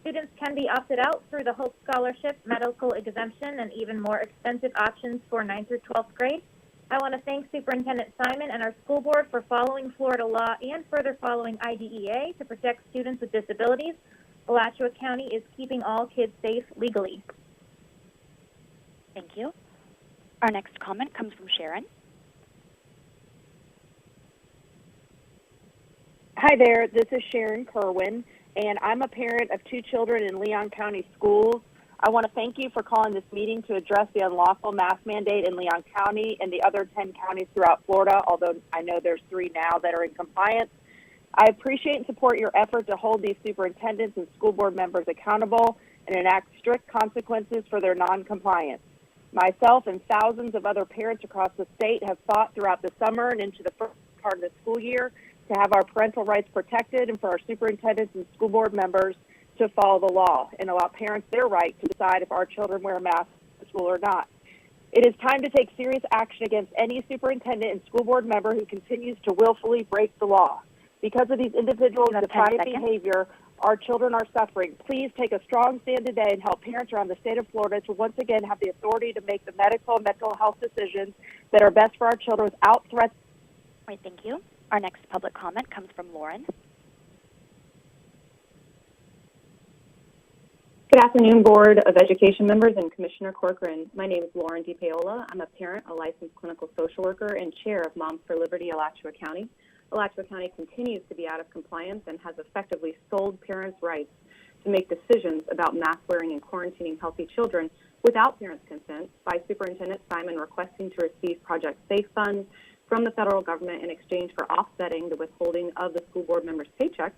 Students can be opted out through the Hope Scholarship, medical exemption, and even more expensive options for 9th through 12th grade. I want to thank Superintendent Simon and our school board for following Florida law and further following IDEA to protect students with disabilities. Alachua County is keeping all kids safe legally. Thank you. Our next comment comes from Sharon. Hi there, this is Sharon Kerwin, and I'm a parent of 2 children in Leon County schools. I want to thank you for calling this meeting to address the unlawful mask mandate in Leon County and the other 10 counties throughout Florida, although I know there's 3 now that are in compliance. I appreciate and support your effort to hold these superintendents and school board members accountable and enact strict consequences for their non-compliance. Myself and thousands of other parents across the state have fought throughout the summer and into the first part of the school year to have our parental rights protected and for our superintendents and school board members to follow the law and allow parents their right to decide if our children wear masks at school or not. It is time to take serious action against any superintendent and school board member who continues to willfully break the law. Because of these individuals' defiant behavior, our children are suffering. Please take a strong stand today and help parents around the state of Florida to once again have the authority to make the medical and mental health decisions that are best for our children without threats. All right, thank you. Our next public comment comes from Lauren. Good afternoon, Board of Education members and Commissioner Corcoran. My name is Lauren DiPaola. I'm a parent, a licensed clinical social worker, and chair of Moms for Liberty, Alachua County. Alachua County continues to be out of compliance and has effectively sold parents' rights to make decisions about mask wearing and quarantining healthy children without parents' consent by Superintendent Simon requesting to receive Project Safe funds from the federal government in exchange for offsetting the withholding of the school board members' paychecks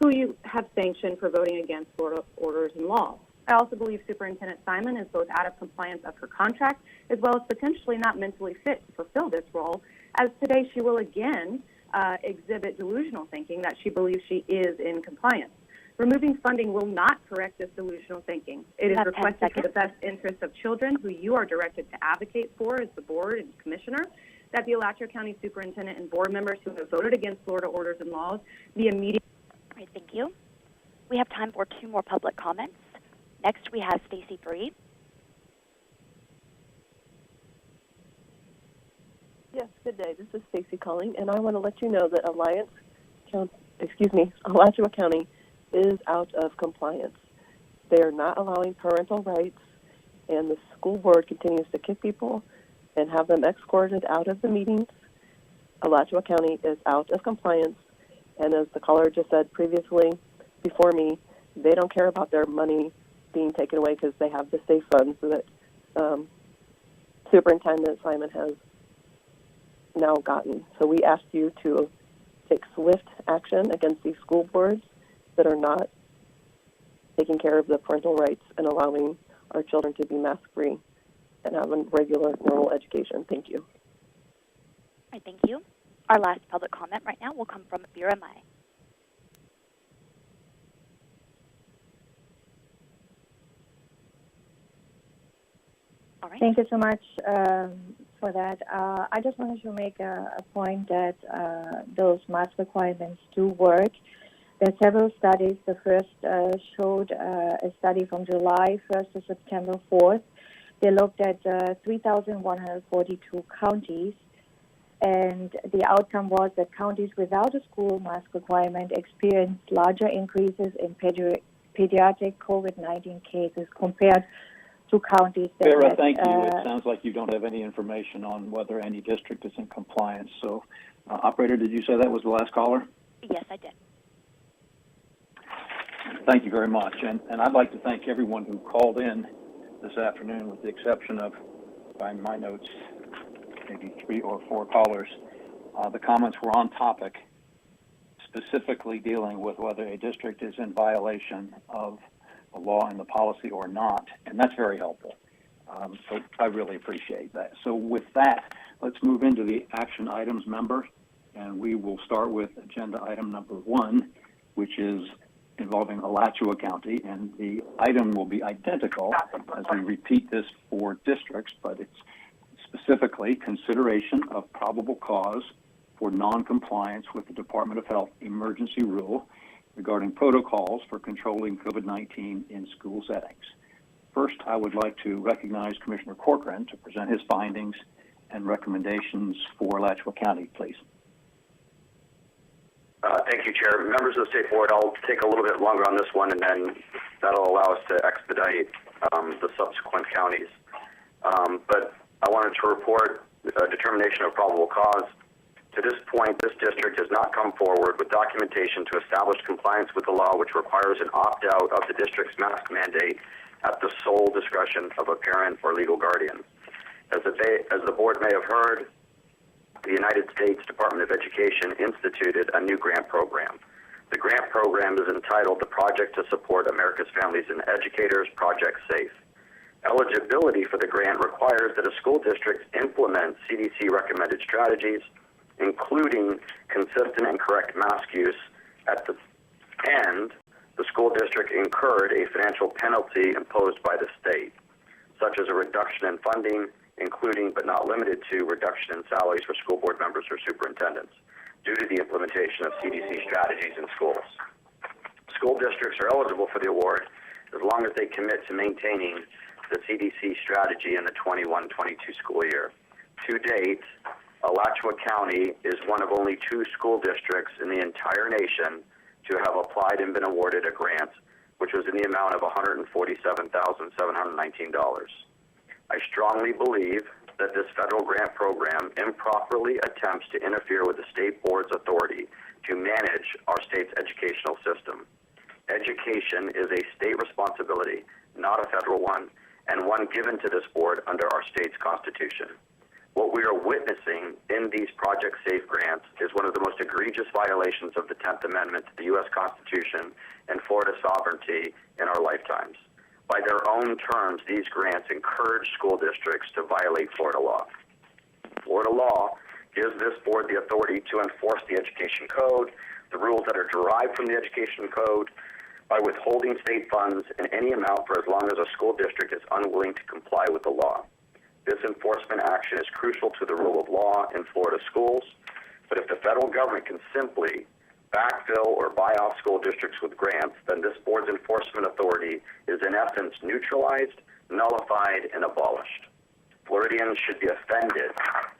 who you have sanctioned for voting against Florida orders and laws. I also believe Superintendent Simon is both out of compliance of her contract as well as potentially not mentally fit to fulfill this role, as today she will again exhibit delusional thinking that she believes she is in compliance. Removing funding will not correct this delusional thinking. It is requested for the best interests of children who you are directed to advocate for as the board and commissioner, that the Alachua County Superintendent and board members who have voted against Florida orders and laws be immediate. All right, thank you. We have time for 2 more public comments. Next, we have Stacy Bree. Yes, good day. This is Stacy calling, and I want to let you know that Alachua County is out of compliance. They are not allowing parental rights, and the school board continues to kick people and have them escorted out of the meetings. Alachua County is out of compliance, and as the caller just said previously before me, they don't care about their money being taken away because they have the safe funds that Superintendent Simon has now gotten. So we ask you to take swift action against these school boards that are not taking care of the parental rights and allowing our children to be mask-free and have a regular, normal education. Thank you. All right, thank you. Our last public comment right now will come from Vera Mai. All right. Thank you so much for that. I just wanted to make a point that those mask requirements do work. There are several studies. The first showed a study from July 1st to September 4th. They looked at 3,142 counties, and the outcome was that counties without a school mask requirement experienced larger increases in pediatric COVID-19 cases compared to counties that Vera, had, thank you. It sounds like you don't have any information on whether any district is in compliance. So, operator, did you say that was the last caller? Yes, I did. Thank you very much. And I'd like to thank everyone who called in this afternoon, with the exception of, by my notes, maybe 3 or 4 callers. The comments were on topic, specifically dealing with whether a district is in violation of the law and the policy or not, and that's very helpful. So I really appreciate that. So with that, let's move into the action items member, and we will start with agenda item number 1, which is involving Alachua County, and the item will be identical as we repeat this for districts, but it's specifically consideration of probable cause for non-compliance with the Department of Health emergency rule regarding protocols for controlling COVID-19 in school settings. First, I would like to recognize Commissioner Corcoran to present his findings and recommendations for Alachua County, please. Thank you, Chair. Members of the State Board, I'll take a little bit longer on this one, and then that'll allow us to expedite the subsequent counties. But I wanted to report a determination of probable cause. To this point, this district has not come forward with documentation to establish compliance with the law, which requires an opt-out of the district's mask mandate at the sole discretion of a parent or legal guardian. As the board may have heard, the United States Department of Education instituted a new grant program. The grant program is entitled the Project to Support America's Families and Educators, Project SAFE. Eligibility for the grant requires that a school district implement CDC recommended strategies, including consistent and correct mask use. At the end, the school district incurred a financial penalty imposed by the state, such as a reduction in funding, including but not limited to reduction in salaries for school board members or superintendents, due to the implementation of CDC strategies in schools. School districts are eligible for the award as long as they commit to maintaining the CDC strategy in the 21-22 school year. To date, Alachua County is one of only 2 school districts in the entire nation to have applied and been awarded a grant, which was in the amount of $147,719. I strongly believe that this federal grant program improperly attempts to interfere with the state board's authority to manage our state's educational system. Education is a state responsibility, not a federal one, and one given to this board under our state's constitution. What we are witnessing in these Project SAFE grants is one of the most egregious violations of the 10th Amendment to the U.S. Constitution and Florida sovereignty in our lifetimes. By their own terms, these grants encourage school districts to violate Florida law. Florida law gives this board the authority to enforce the education code, the rules that are derived from the education code, by withholding state funds in any amount for as long as a school district is unwilling to comply with the law. This enforcement action is crucial to the rule of law in Florida schools, but if the federal government can simply backfill or buy off school districts with grants, then this board's enforcement authority is in essence neutralized, nullified, and abolished. Floridians should be offended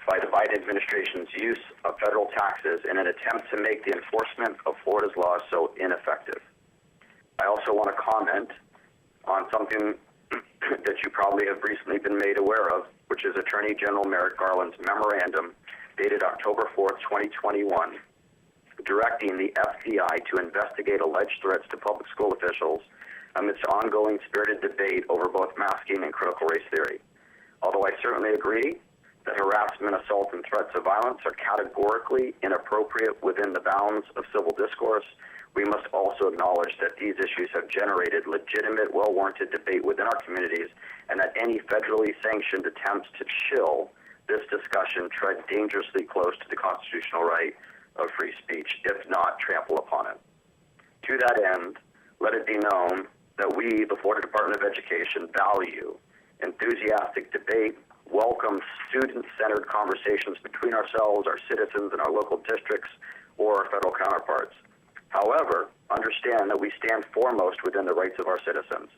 by the Biden administration's use of federal taxes in an attempt to make the enforcement of Florida's laws so ineffective. I also want to comment on something that you probably have recently been made aware of, which is Attorney General Merrick Garland's memorandum dated October 4th, 2021, directing the FBI to investigate alleged threats to public school officials amidst ongoing spirited debate over both masking and critical race theory. Although I certainly agree that harassment, assault, and threats of violence are categorically inappropriate within the bounds of civil discourse, we must also acknowledge that these issues have generated legitimate, well-warranted debate within our communities, and that any federally sanctioned attempts to chill this discussion tread dangerously close to the constitutional right of free speech, if not trample upon it. To that end, let it be known that we, the Florida Department of Education, value enthusiastic debate, welcome student-centered conversations between ourselves, our citizens, and our local districts or our federal counterparts. However, understand that we stand foremost within the rights of our citizens,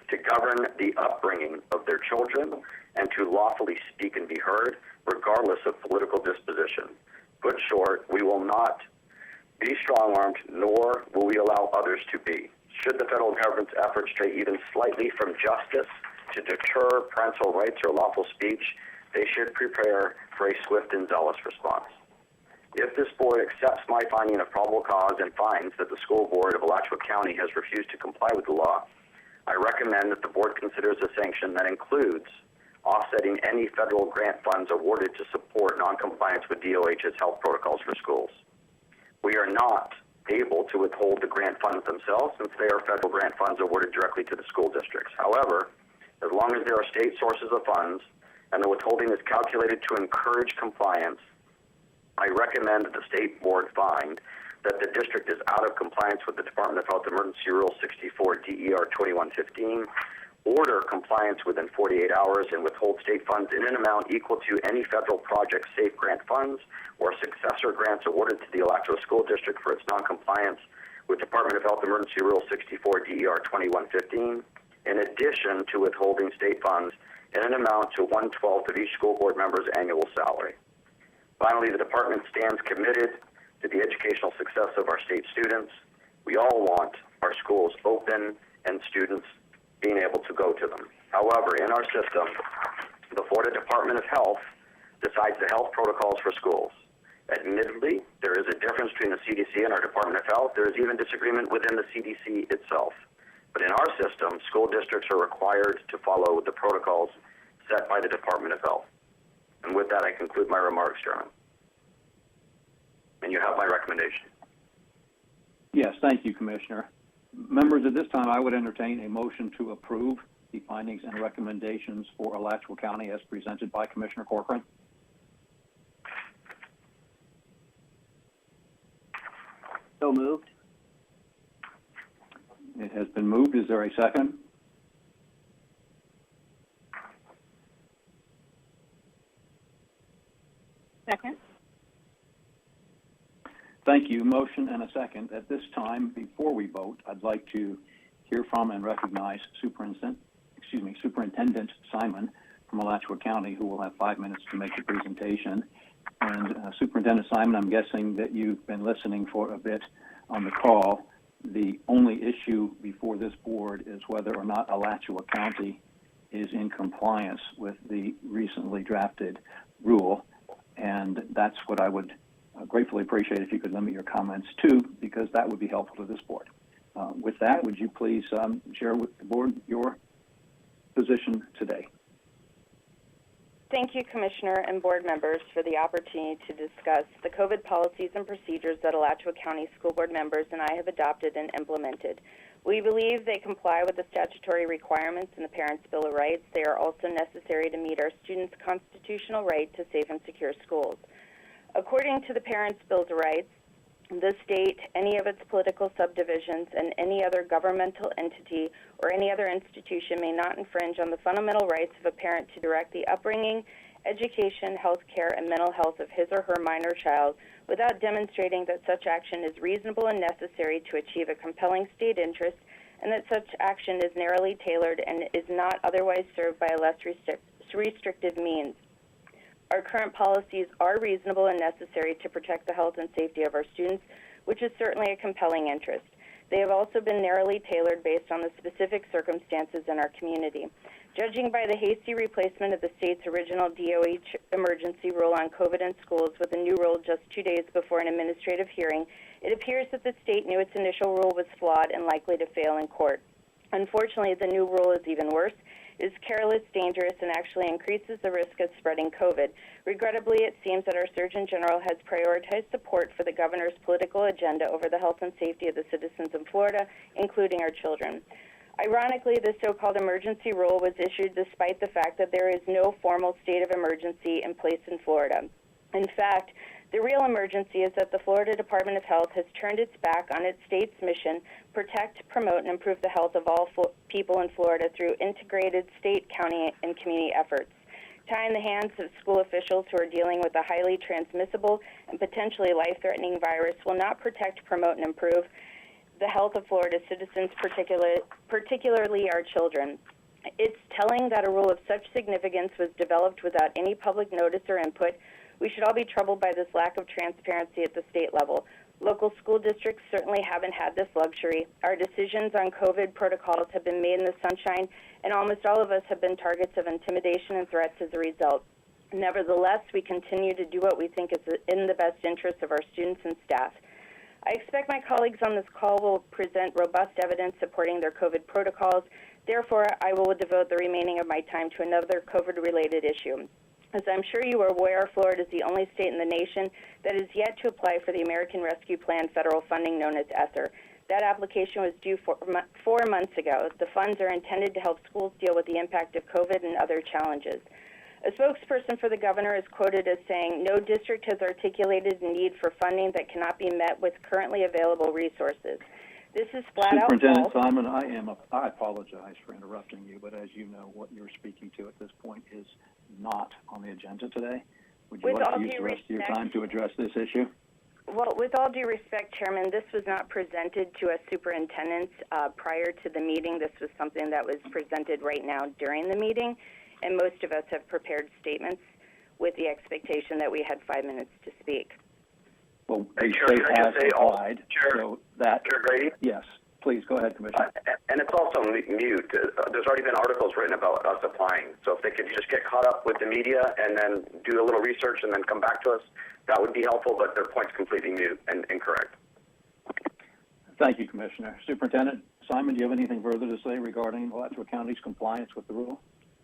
to govern the upbringing of their children and to lawfully speak and be heard, regardless of political disposition. Put short, we will not be strong-armed, nor will we allow others to be. Should the federal government's efforts stray even slightly from justice to deter parental rights or lawful speech, they should prepare for a swift and zealous response. If this board accepts my finding of probable cause and finds that the school board of Alachua County has refused to comply with the law, I recommend that the board considers a sanction that includes offsetting any federal grant funds awarded to support noncompliance with DOH's health protocols for schools. We are not able to withhold the grant funds themselves since they are federal grant funds awarded directly to the school districts. However, as long as there are state sources of funds and the withholding is calculated to encourage compliance, I recommend that the state board find that the district is out of compliance with the Department of Health Emergency Rule 64 DER 2115, order compliance within 48 hours, and withhold state funds in an amount equal to any federal Project SAFE grant funds or successor grants awarded to the Alachua School District for its noncompliance with Department of Health Emergency Rule 64 DER 2115, in addition to withholding state funds in an amount to 1/12 of each school board member's annual salary. Finally, the department stands committed to the educational success of our state students. We all want our schools open and students being able to go to them. However, in our system, the Florida Department of Health decides the health protocols for schools. Admittedly, there is a difference between the CDC and our Department of Health. There is even disagreement within the CDC itself. But in our system, school districts are required to follow the protocols set by the Department of Health. And with that, I conclude my remarks, Chairman. And you have my recommendation. Yes, thank you, Commissioner. Members, at this time, I would entertain a motion to approve the findings and recommendations for Alachua County as presented by Commissioner Corcoran. So moved. It has been moved. Is there a second? Second. Thank you. Motion and a second. At this time, before we vote, I'd like to hear from and recognize Superintendent Simon from Alachua County, who will have 5 minutes to make the presentation. And Superintendent Simon, I'm guessing that you've been listening for a bit on the call. The only issue before this board is whether or not Alachua County is in compliance with the recently drafted rule. And that's what I would gratefully appreciate if you could limit your comments to, because that would be helpful to this board. With that, would you please share with the board your position today? Thank you, Commissioner and board members, for the opportunity to discuss the COVID policies and procedures that Alachua County School Board members and I have adopted and implemented. We believe they comply with the statutory requirements in the Parents' Bill of Rights. They are also necessary to meet our students' constitutional right to safe and secure schools. According to the Parents' Bill of Rights, the state, any of its political subdivisions, and any other governmental entity or any other institution may not infringe on the fundamental rights of a parent to direct the upbringing, education, health care, and mental health of his or her minor child without demonstrating that such action is reasonable and necessary to achieve a compelling state interest, and that such action is narrowly tailored and is not otherwise served by a less restrictive means. Our current policies are reasonable and necessary to protect the health and safety of our students, which is certainly a compelling interest. They have also been narrowly tailored based on the specific circumstances in our community. Judging by the hasty replacement of the state's original DOH emergency rule on COVID in schools with a new rule just 2 days before an administrative hearing, it appears that the state knew its initial rule was flawed and likely to fail in court. Unfortunately, the new rule is even worse. It is careless, dangerous, and actually increases the risk of spreading COVID. Regrettably, it seems that our Surgeon General has prioritized support for the governor's political agenda over the health and safety of the citizens of Florida, including our children. Ironically, the so-called emergency rule was issued despite the fact that there is no formal state of emergency in place in Florida. In fact, the real emergency is that the Florida Department of Health has turned its back on its state's mission, protect, promote, and improve the health of all people in Florida through integrated state, county, and community efforts. Tying the hands of school officials who are dealing with a highly transmissible and potentially life-threatening virus will not protect, promote, and improve the health of Florida's citizens, particularly our children. It's telling that a rule of such significance was developed without any public notice or input. We should all be troubled by this lack of transparency at the state level. Local school districts certainly haven't had this luxury. Our decisions on COVID protocols have been made in the sunshine, and almost all of us have been targets of intimidation and threats as a result. Nevertheless, we continue to do what we think is in the best interest of our students and staff. I expect my colleagues on this call will present robust evidence supporting their COVID protocols. Therefore, I will devote the remaining of my time to another COVID-related issue. As I'm sure you are aware, Florida is the only state in the nation that is yet to apply for the American Rescue Plan federal funding known as ESSER. That application was due 4 months ago. The funds are intended to help schools deal with the impact of COVID and other challenges. A spokesperson for the governor is quoted as saying, "No district has articulated a need for funding that cannot be met with currently available resources." This is flat out false. Superintendent Simon, I apologize for interrupting you, but as you know, what you're speaking to at this point is not on the agenda today. Would you like to use the rest of your time to address this issue? Well, with all due respect, Chairman, this was not presented to a superintendent prior to the meeting. This was something that was presented right now during the meeting. and most of us have prepared statements with the expectation that we had 5 minutes to speak. Well, the state has applied, so that, Chair Grady? yes. Please, go ahead, Commissioner. And it's also mute. There's already been articles written about us applying. So if they could just get caught up with the media and then do a little research and then come back to us, that would be helpful, but their point's completely mute and incorrect. Thank you, Commissioner. Superintendent Simon, do you have anything further to say regarding Alachua County's compliance with the rule?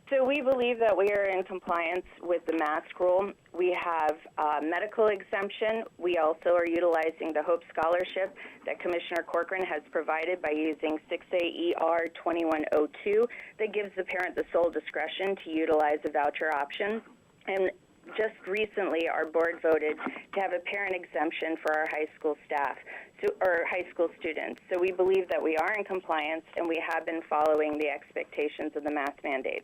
So we believe that we are in compliance with the mask rule. We have medical exemption. We also are utilizing the Hope Scholarship that Commissioner Corcoran has provided by using 6A ER 2102 that gives the parent the sole discretion to utilize a voucher option. And just recently, our board voted to have a parent exemption for our high school staff, or high school students. So we believe that we are in compliance and we have been following the expectations of the mask mandate.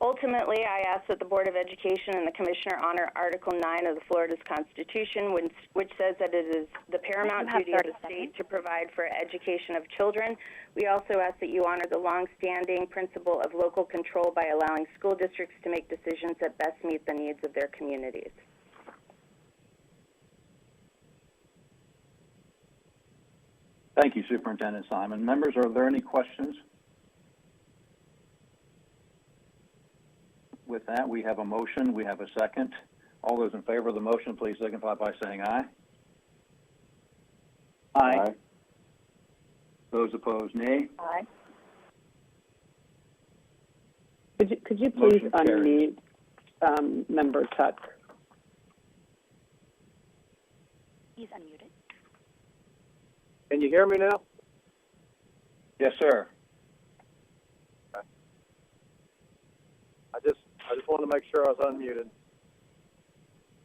Ultimately, I ask that the Board of Education and the Commissioner honor Article 9 of the Florida's Constitution, which says that it is the paramount duty of the state to provide for education of children. We also ask that you honor the longstanding principle of local control by allowing school districts to make decisions that best meet the needs of their communities. Thank you, Superintendent Simon. Members, are there any questions? With that, we have a motion. We have a second. All those in favor of the motion, please signify by saying aye. Aye. Aye. Those opposed, nay. Aye. Could you please unmute Member Tuck? He's unmuted. Can you hear me now? Yes, sir. I just wanted to make sure I was unmuted.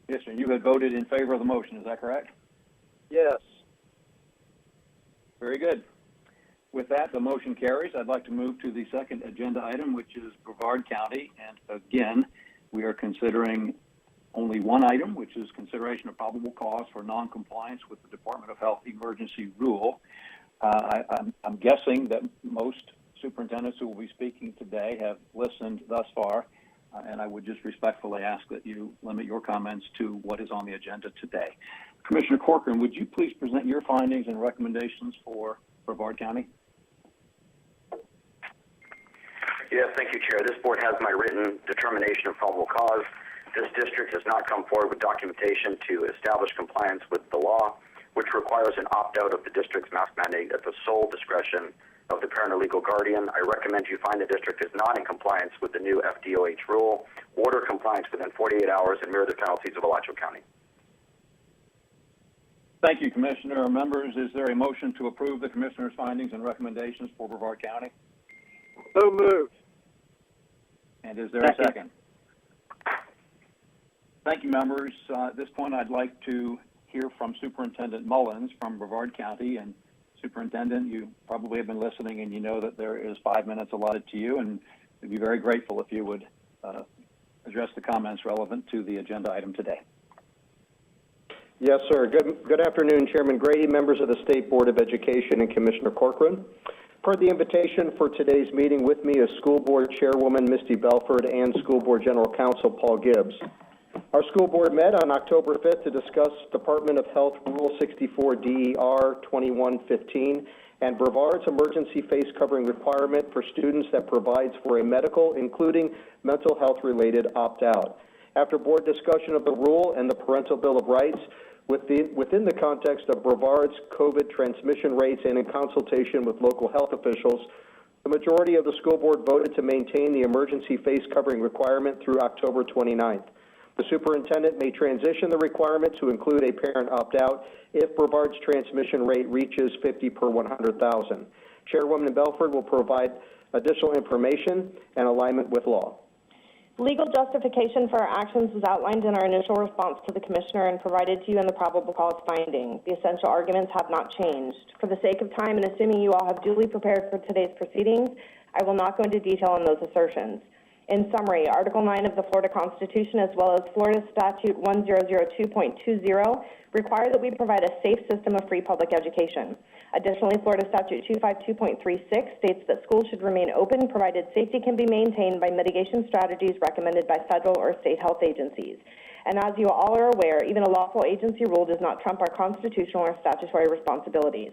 Yes, sir. You had voted in favor of the motion. Is that correct? Yes. Very good. With that, the motion carries. I'd like to move to the second agenda item, which is Brevard County. And again, we are considering only one item, which is consideration of probable cause for noncompliance with the Department of Health emergency rule. I'm guessing that most superintendents who will be speaking today have listened thus far, and I would just respectfully ask that you limit your comments to what is on the agenda today. Commissioner Corcoran, would you please present your findings and recommendations for Brevard County? Yes, thank you, Chair. This board has my written determination of probable cause. This district has not come forward with documentation to establish compliance with the law, which requires an opt-out of the district's mask mandate at the sole discretion of the parent or legal guardian. I recommend you find the district is not in compliance with the new FDOH rule, order compliance within 48 hours, and mirror the penalties of Alachua County. Thank you, Commissioner. Members, is there a motion to approve the Commissioner's findings and recommendations for Brevard County? So moved. And is there a second? Thank you, members. At this point, I'd like to hear from Superintendent Mullins from Brevard County. And Superintendent, you probably have been listening and you know that there is 5 minutes allotted to you, and we'd be very grateful if you would address the comments relevant to the agenda item today. Yes, sir. Good afternoon, Chairman Grady, members of the State Board of Education, and Commissioner Corcoran. Per the invitation for today's meeting, with me is School Board Chairwoman Misty Belford and School Board General Counsel Paul Gibbs. Our school board met on October 5th to discuss Department of Health Rule 64 DER 2115 and Brevard's emergency face covering requirement for students that provides for a medical, including mental health related opt-out. After board discussion of the rule and the Parental Bill of Rights, within the context of Brevard's COVID transmission rates and in consultation with local health officials, the majority of the school board voted to maintain the emergency face covering requirement through October 29th. The superintendent may transition the requirement to include a parent opt-out if Brevard's transmission rate reaches 50 per 100,000. Chairwoman Belford will provide additional information and alignment with law. Legal justification for our actions was outlined in our initial response to the Commissioner and provided to you in the probable cause finding. The essential arguments have not changed. For the sake of time and assuming you all have duly prepared for today's proceedings, I will not go into detail on those assertions. In summary, Article 9 of the Florida Constitution, as well as Florida Statute 1002.20, require that we provide a safe system of free public education. Additionally, Florida Statute 252.36 states that schools should remain open provided safety can be maintained by mitigation strategies recommended by federal or state health agencies. And as you all are aware, even a lawful agency rule does not trump our constitutional or statutory responsibilities.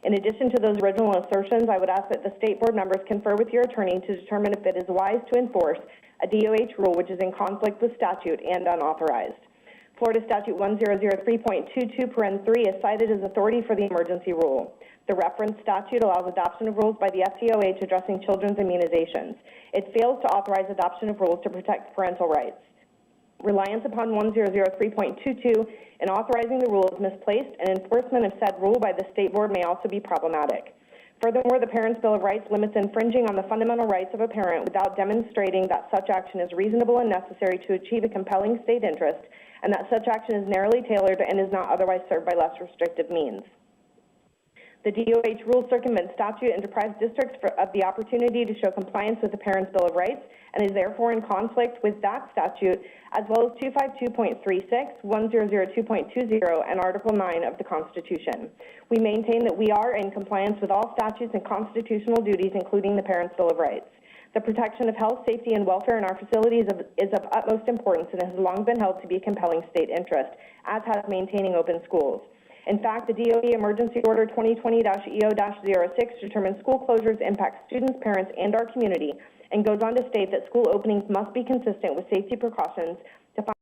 In addition to those original assertions, I would ask that the state board members confer with your attorney to determine if it is wise to enforce a DOH rule which is in conflict with statute and unauthorized. Florida Statute 1003.22(3) is cited as authority for the emergency rule. The referenced statute allows adoption of rules by the FDOH addressing children's immunizations. It fails to authorize adoption of rules to protect parental rights. Reliance upon 1003.22 in authorizing the rule is misplaced, and enforcement of said rule by the state board may also be problematic. Furthermore, the Parents' Bill of Rights limits infringing on the fundamental rights of a parent without demonstrating that such action is reasonable and necessary to achieve a compelling state interest, and that such action is narrowly tailored and is not otherwise served by less restrictive means. The DOH rule circumvents statute and deprives districts of the opportunity to show compliance with the Parents' Bill of Rights and is therefore in conflict with that statute, as well as 252.36, 1002.20, and Article 9 of the Constitution. We maintain that we are in compliance with all statutes and constitutional duties, including the Parents' Bill of Rights. The protection of health, safety, and welfare in our facilities is of utmost importance and has long been held to be a compelling state interest, as has maintaining open schools. In fact, the DOE Emergency Order 2020-EO-06 determines school closures impact students, parents, and our community, and goes on to state that school openings must be consistent with safety precautions defined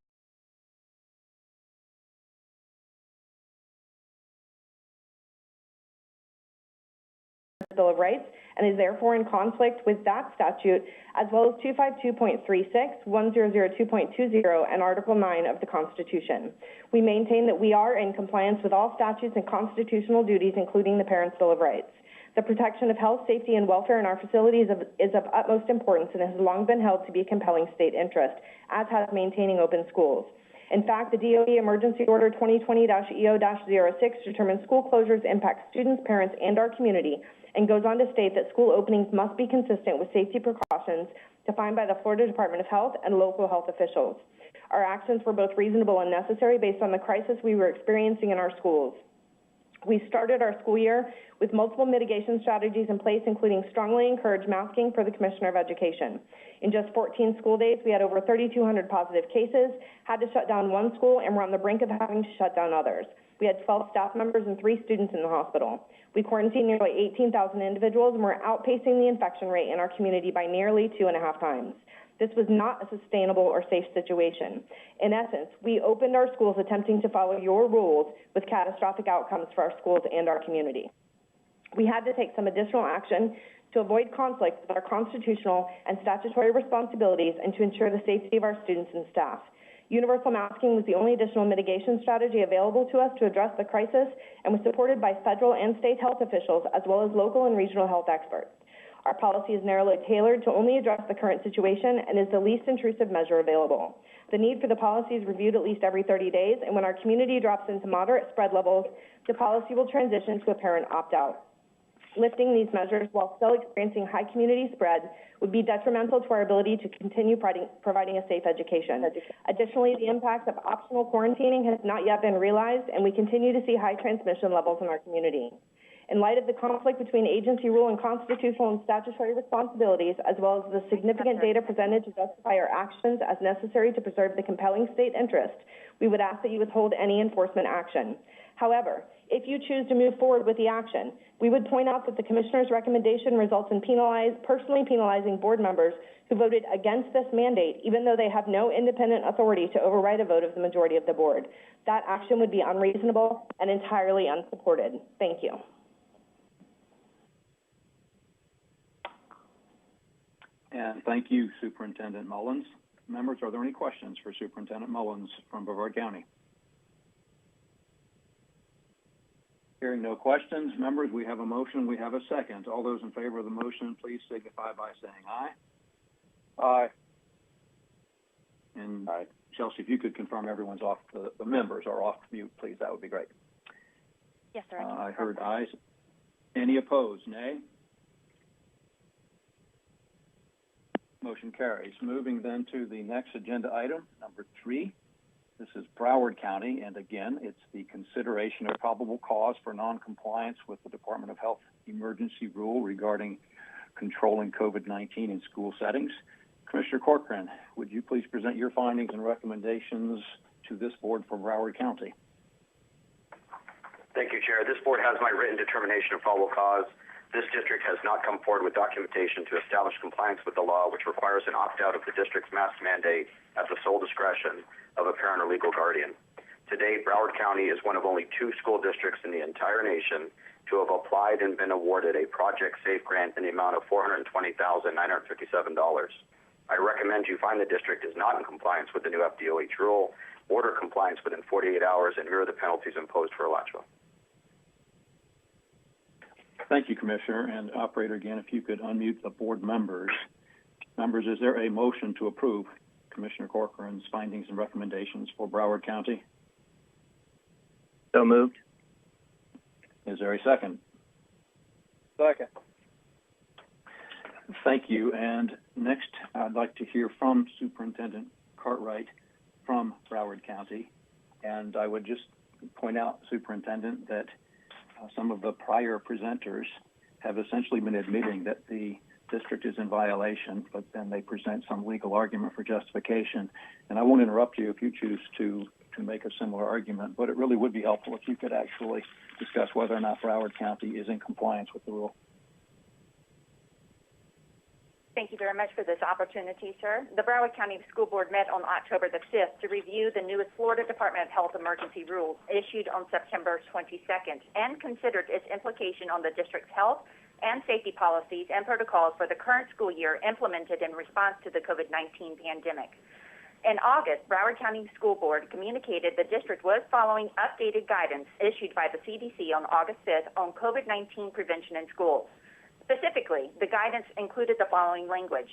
Bill of Rights, and is therefore in conflict with that statute, as well as 252.36, 1002.20, and Article 9 of the Constitution. We maintain that we are in compliance with all statutes and constitutional duties, including the Parents' Bill of Rights. The protection of health, safety, and welfare in our facilities is of utmost importance and has long been held to be a compelling state interest, as has maintaining open schools. In fact, the DOE Emergency Order 2020-EO-06 determines school closures impact students, parents, and our community, and goes on to state that school openings must be consistent with safety precautions defined by the Florida Department of Health and local health officials. Our actions were both reasonable and necessary based on the crisis we were experiencing in our schools. We started our school year with multiple mitigation strategies in place, including strongly encouraged masking for the Commissioner of Education. In just 14 school days, we had over 3,200 positive cases, had to shut down one school, and were on the brink of having to shut down others. We had 12 staff members and 3 students in the hospital. We quarantined nearly 18,000 individuals, and we're outpacing the infection rate in our community by nearly 2.5 times. This was not a sustainable or safe situation. In essence, we opened our schools attempting to follow your rules with catastrophic outcomes for our schools and our community. We had to take some additional action to avoid conflict with our constitutional and statutory responsibilities and to ensure the safety of our students and staff. Universal masking was the only additional mitigation strategy available to us to address the crisis and was supported by federal and state health officials as well as local and regional health experts. Our policy is narrowly tailored to only address the current situation and is the least intrusive measure available. The need for the policy is reviewed at least every 30 days, and when our community drops into moderate spread levels, the policy will transition to a parent opt-out. Lifting these measures while still experiencing high community spread would be detrimental to our ability to continue providing a safe education. Additionally, the impact of optional quarantining has not yet been realized, and we continue to see high transmission levels in our community. In light of the conflict between agency rule and constitutional and statutory responsibilities, as well as the significant data presented to justify our actions as necessary to preserve the compelling state interest, we would ask that you withhold any enforcement action. However, if you choose to move forward with the action, we would point out that the Commissioner's recommendation results in personally penalizing board members who voted against this mandate, even though they have no independent authority to override a vote of the majority of the board. That action would be unreasonable and entirely unsupported. Thank you. And thank you, Superintendent Mullins. Members, are there any questions for Superintendent Mullins from Brevard County? Hearing no questions, members, we have a motion, we have a second. All those in favor of the motion, please signify by saying aye. Aye. And aye. Chelsea, if you could confirm everyone's off, the members are off mute, please, that would be great. Yes, sir. I heard ayes. Any opposed? Nay? Motion carries. Moving then to the next agenda item, number 3, This is Broward County, and again, it's the consideration of probable cause for noncompliance with the Department of Health emergency rule regarding controlling COVID-19 in school settings. Commissioner Corcoran, would you please present your findings and recommendations to this board for Broward County? Thank you, Chair. This board has my written determination of probable cause. This district has not come forward with documentation to establish compliance with the law, which requires an opt-out of the district's mask mandate at the sole discretion of a parent or legal guardian. To date, Broward County is one of only 2 school districts in the entire nation to have applied and been awarded a Project Safe grant in the amount of $420,957. I recommend you find the district is not in compliance with the new FDOH rule, order compliance within 48 hours, and mirror the penalties imposed for Alachua. Thank you, Commissioner. And operator, again, if you could unmute the board members. Members, is there a motion to approve Commissioner Corcoran's findings and recommendations for Broward County? So moved. Is there a second? Second. Thank you. And next, I'd like to hear from Superintendent Cartwright from Broward County. And I would just point out, Superintendent, that some of the prior presenters have essentially been admitting that the district is in violation, but then they present some legal argument for justification. And I won't interrupt you if you choose to make a similar argument, but it really would be helpful if you could actually discuss whether or not Broward County is in compliance with the rule. Thank you very much for this opportunity, sir. The Broward County School Board met on October the 5th to review the newest Florida Department of Health emergency rules issued on September 22nd and considered its implication on the district's health and safety policies and protocols for the current school year implemented in response to the COVID-19 pandemic. In August, Broward County School Board communicated the district was following updated guidance issued by the CDC on August 5th on COVID-19 prevention in schools. Specifically, the guidance included the following language.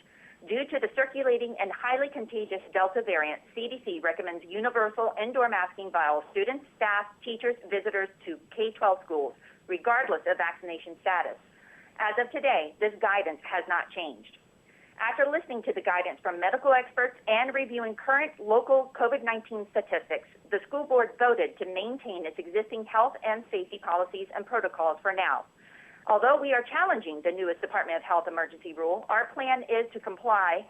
Due to the circulating and highly contagious Delta variant, CDC recommends universal indoor masking by all students, staff, teachers, visitors to K-12 schools, regardless of vaccination status. As of today, this guidance has not changed. After listening to the guidance from medical experts and reviewing current local COVID-19 statistics, the school board voted to maintain its existing health and safety policies and protocols for now. Although we are challenging the newest Department of Health emergency rule, our plan is to comply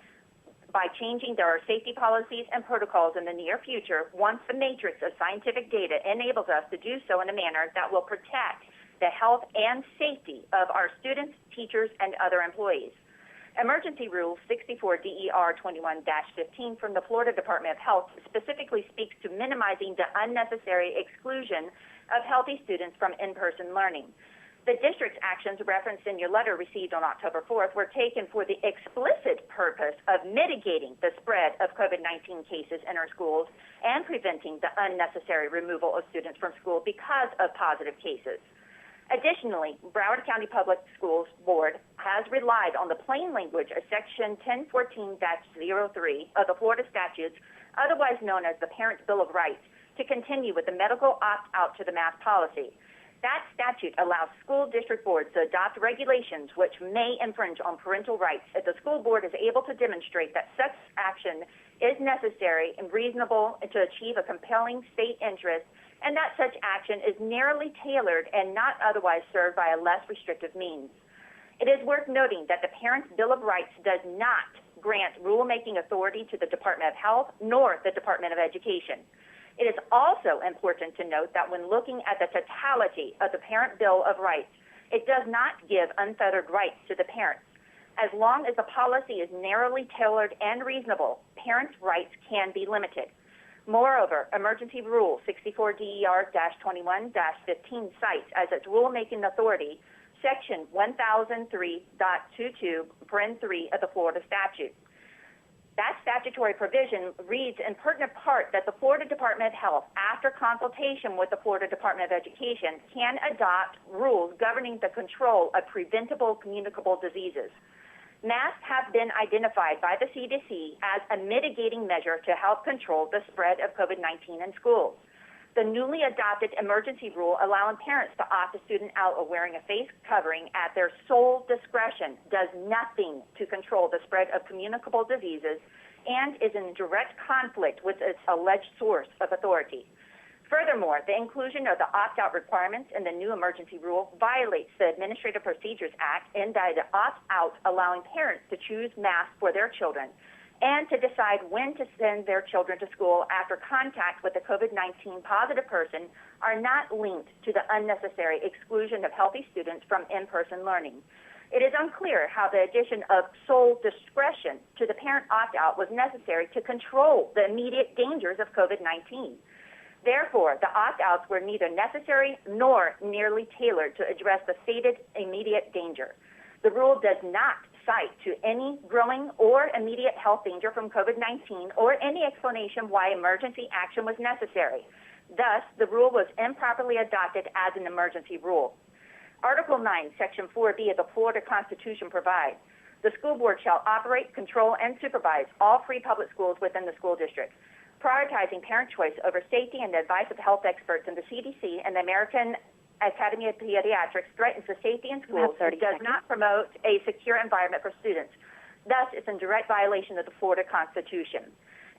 by changing our safety policies and protocols in the near future once the matrix of scientific data enables us to do so in a manner that will protect the health and safety of our students, teachers, and other employees. Emergency Rule 64 DER 21-15 from the Florida Department of Health specifically speaks to minimizing the unnecessary exclusion of healthy students from in-person learning. The district's actions referenced in your letter received on October 4th were taken for the explicit purpose of mitigating the spread of COVID-19 cases in our schools and preventing the unnecessary removal of students from school because of positive cases. Additionally, Broward County Public Schools Board has relied on the plain language of Section 1014-03 of the Florida statutes, otherwise known as the Parents' Bill of Rights, to continue with the medical opt-out to the mask policy. That statute allows school district boards to adopt regulations which may infringe on parental rights if the school board is able to demonstrate that such action is necessary and reasonable to achieve a compelling state interest, and that such action is narrowly tailored and not otherwise served by a less restrictive means. It is worth noting that the Parents' Bill of Rights does not grant rulemaking authority to the Department of Health nor the Department of Education. It is also important to note that when looking at the totality of the Parent Bill of Rights, it does not give unfettered rights to the parents. As long as the policy is narrowly tailored and reasonable, parents' rights can be limited. Moreover, Emergency Rule 64 DER-21-15 cites as its rulemaking authority Section 1003.22, Paren 3 of the Florida statute. That statutory provision reads in pertinent part that the Florida Department of Health, after consultation with the Florida Department of Education, can adopt rules governing the control of preventable communicable diseases. Masks have been identified by the CDC as a mitigating measure to help control the spread of COVID-19 in schools. The newly adopted emergency rule allowing parents to opt a student out of wearing a face covering at their sole discretion does nothing to control the spread of communicable diseases and is in direct conflict with its alleged source of authority. Furthermore, the inclusion of the opt-out requirements in the new emergency rule violates the Administrative Procedures Act in that it opts out, allowing parents to choose masks for their children and to decide when to send their children to school after contact with a COVID-19 positive person are not linked to the unnecessary exclusion of healthy students from in-person learning. It is unclear how the addition of sole discretion to the parent opt-out was necessary to control the immediate dangers of COVID-19. Therefore, the opt-outs were neither necessary nor nearly tailored to address the stated immediate danger. The rule does not cite to any growing or immediate health danger from COVID-19 or any explanation why emergency action was necessary. Thus, the rule was improperly adopted as an emergency rule. Article 9, Section 4B of the Florida Constitution provides, the school board shall operate, control, and supervise all free public schools within the school district. Prioritizing parent choice over safety and the advice of health experts in the CDC and the American Academy of Pediatrics threatens the safety in schools and does not promote a secure environment for students. Thus, it's in direct violation of the Florida Constitution.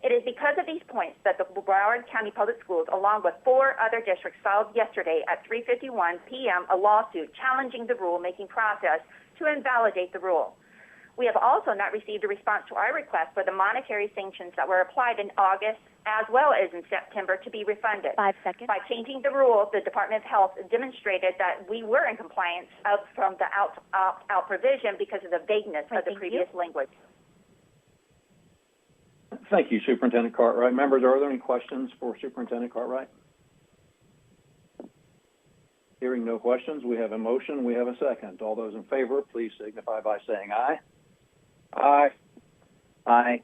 It is because of these points that the Broward County Public Schools, along with 4 other districts, filed yesterday at 3:51 p.m. a lawsuit challenging the rulemaking process to invalidate the rule. We have also not received a response to our request for the monetary sanctions that were applied in August as well as in September to be refunded. 5 seconds. By changing the rule, the Department of Health demonstrated that we were in compliance from the opt-out provision because of the vagueness of the previous language. Thank you, Superintendent Cartwright. Members, are there any questions for Superintendent Cartwright? Hearing no questions, we have a motion, we have a second. All those in favor, please signify by saying aye. Aye. Aye.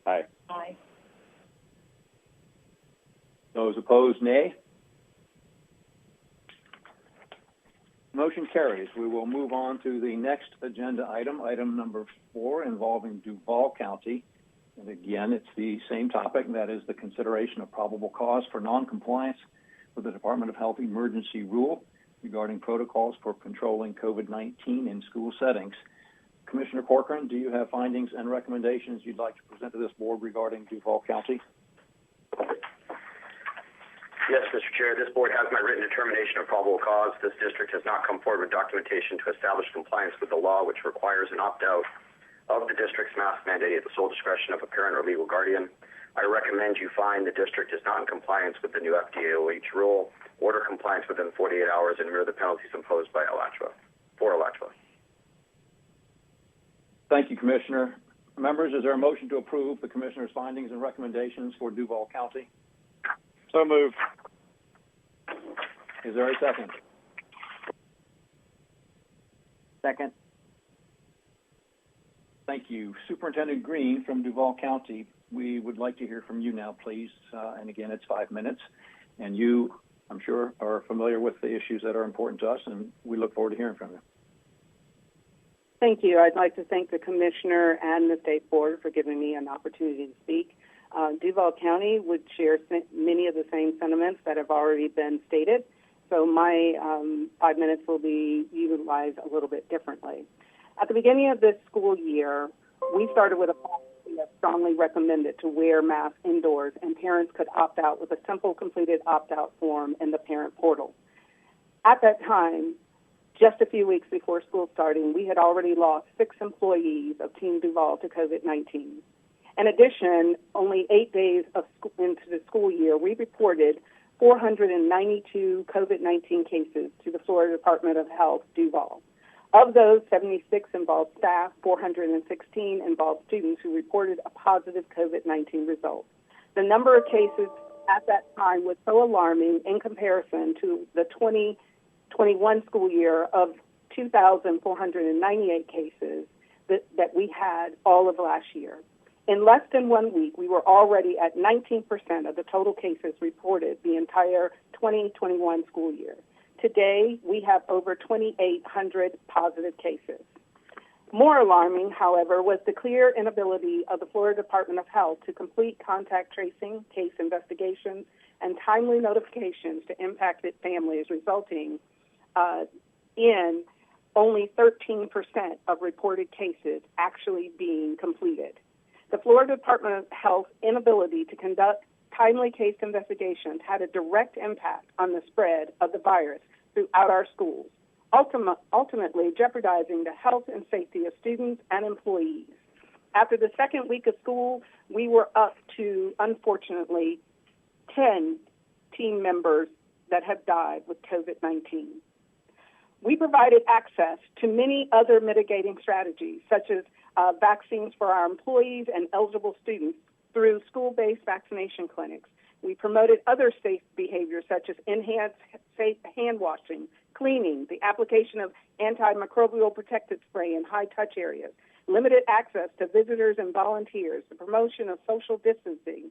Aye. Aye. Those opposed, nay. Motion carries. We will move on to the next agenda item, item number 4, involving Duval County. And again, it's the same topic, and that is the consideration of probable cause for noncompliance with the Department of Health emergency rule regarding protocols for controlling COVID-19 in school settings. Commissioner Corcoran, do you have findings and recommendations you'd like to present to this board regarding Duval County? Yes, Mr. Chair, this board has my written determination of probable cause. This district has not come forward with documentation to establish compliance with the law, which requires an opt-out of the district's mask mandate at the sole discretion of a parent or legal guardian. I recommend you find the district is not in compliance with the new FDAOH rule, order compliance within 48 hours, and mirror the penalties imposed by for Alachua. Thank you, Commissioner. Members, is there a motion to approve the Commissioner's findings and recommendations for Duval County? So moved. Is there a second? Second. Thank you. Superintendent Green from Duval County, we would like to hear from you now, please. And again, it's 5 minutes. And you, I'm sure, are familiar with the issues that are important to us, and we look forward to hearing from you. Thank you. I'd like to thank the Commissioner and the State Board for giving me an opportunity to speak. Duval County would share many of the same sentiments that have already been stated, so my 5 minutes will be utilized a little bit differently. At the beginning of this school year, we started with a policy that strongly recommended to wear masks indoors, and parents could opt out with a simple completed opt-out form in the parent portal. At that time, just a few weeks before school starting, we had already lost 6 employees of Team Duval to COVID-19. In addition, only 8 days into the school year, we reported 492 COVID-19 cases to the Florida Department of Health, Duval. Of those, 76 involved staff, 416 involved students who reported a positive COVID-19 result. The number of cases at that time was so alarming in comparison to the 2021 school year of 2,498 cases that we had all of last year. In less than 1 week, we were already at 19% of the total cases reported the entire 2021 school year. Today, we have over 2,800 positive cases. More alarming, however, was the clear inability of the Florida Department of Health to complete contact tracing, case investigations, and timely notifications to impacted families, resulting in only 13% of reported cases actually being completed. The Florida Department of Health's inability to conduct timely case investigations had a direct impact on the spread of the virus throughout our schools, ultimately jeopardizing the health and safety of students and employees. After the second week of school, we were up to, unfortunately, 10 team members that have died with COVID-19. We provided access to many other mitigating strategies, such as vaccines for our employees and eligible students through school-based vaccination clinics. We promoted other safe behaviors, such as enhanced safe hand washing, cleaning, the application of antimicrobial protective spray in high-touch areas, limited access to visitors and volunteers, the promotion of social distancing,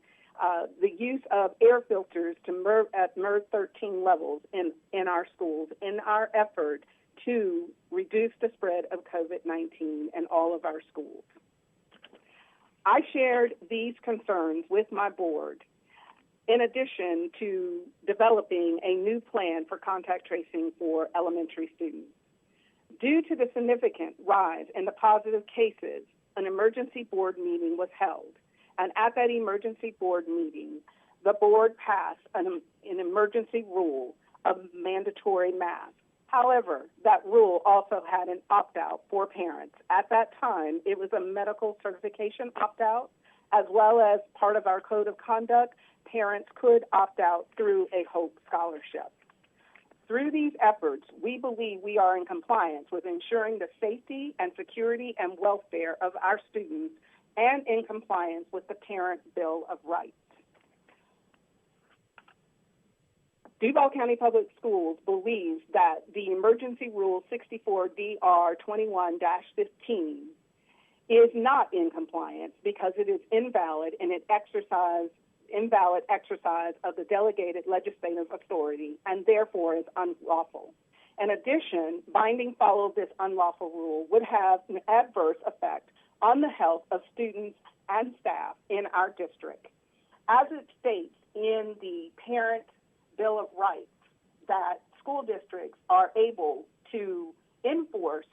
the use of air filters to at MERV 13 levels in our schools in our effort to reduce the spread of COVID-19 in all of our schools. I shared these concerns with my board in addition to developing a new plan for contact tracing for elementary students. Due to the significant rise in the positive cases, an emergency board meeting was held. And at that emergency board meeting, the board passed an emergency rule of mandatory masks. However, that rule also had an opt-out for parents. At that time, it was a medical certification opt-out, as well as part of our code of conduct. Parents could opt out through a HOPE scholarship. Through these efforts, we believe we are in compliance with ensuring the safety and security and welfare of our students and in compliance with the Parent Bill of Rights. Duval County Public Schools believes that the Emergency Rule 64-DR 21-15 is not in compliance because it is invalid and invalid exercise of the delegated legislative authority and therefore is unlawful. In addition, binding follow of this unlawful rule would have an adverse effect on the health of students and staff in our district. As it states in the Parent Bill of Rights that school districts are able to enforce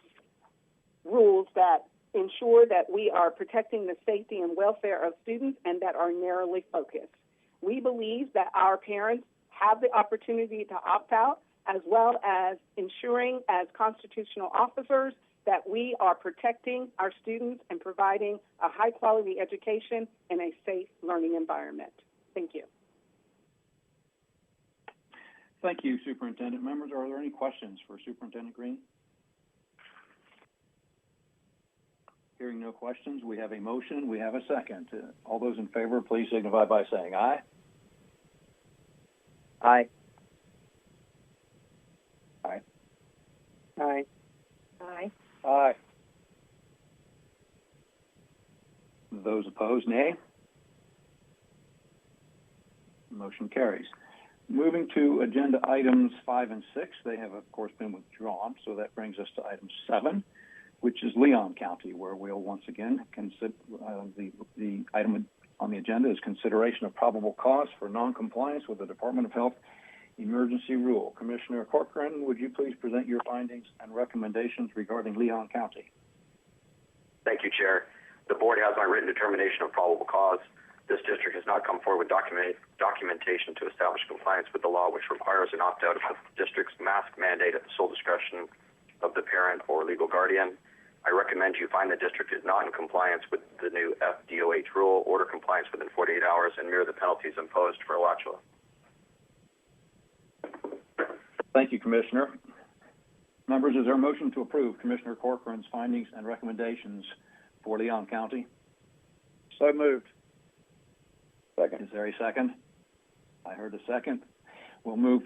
rules that ensure that we are protecting the safety and welfare of students and that are narrowly focused. We believe that our parents have the opportunity to opt out, as well as ensuring as constitutional officers that we are protecting our students and providing a high-quality education in a safe learning environment. Thank you. Thank you, Superintendent. Members, are there any questions for Superintendent Green? Hearing no questions, we have a motion, we have a second. All those in favor, please signify by saying aye. Aye. Aye. Aye. Aye. Aye. Those opposed, nay. Motion carries. Moving to agenda items 5 and 6, they have, of course, been withdrawn, so that brings us to item 7, which is Leon County, where we'll once again consider the item on the agenda is consideration of probable cause for noncompliance with the Department of Health emergency rule. Commissioner Corcoran, would you please present your findings and recommendations regarding Leon County? Thank you, Chair. The board has my written determination of probable cause. This district has not come forward with documentation to establish compliance with the law, which requires an opt-out of the district's mask mandate at the sole discretion of the parent or legal guardian. I recommend you find the district is not in compliance with the new FDOH rule, order compliance within 48 hours, and mirror the penalties imposed for Alachua. Thank you, Commissioner. Members, is there a motion to approve Commissioner Corcoran's findings and recommendations for Leon County? So moved. Second. Is there a second? I heard a second. We'll move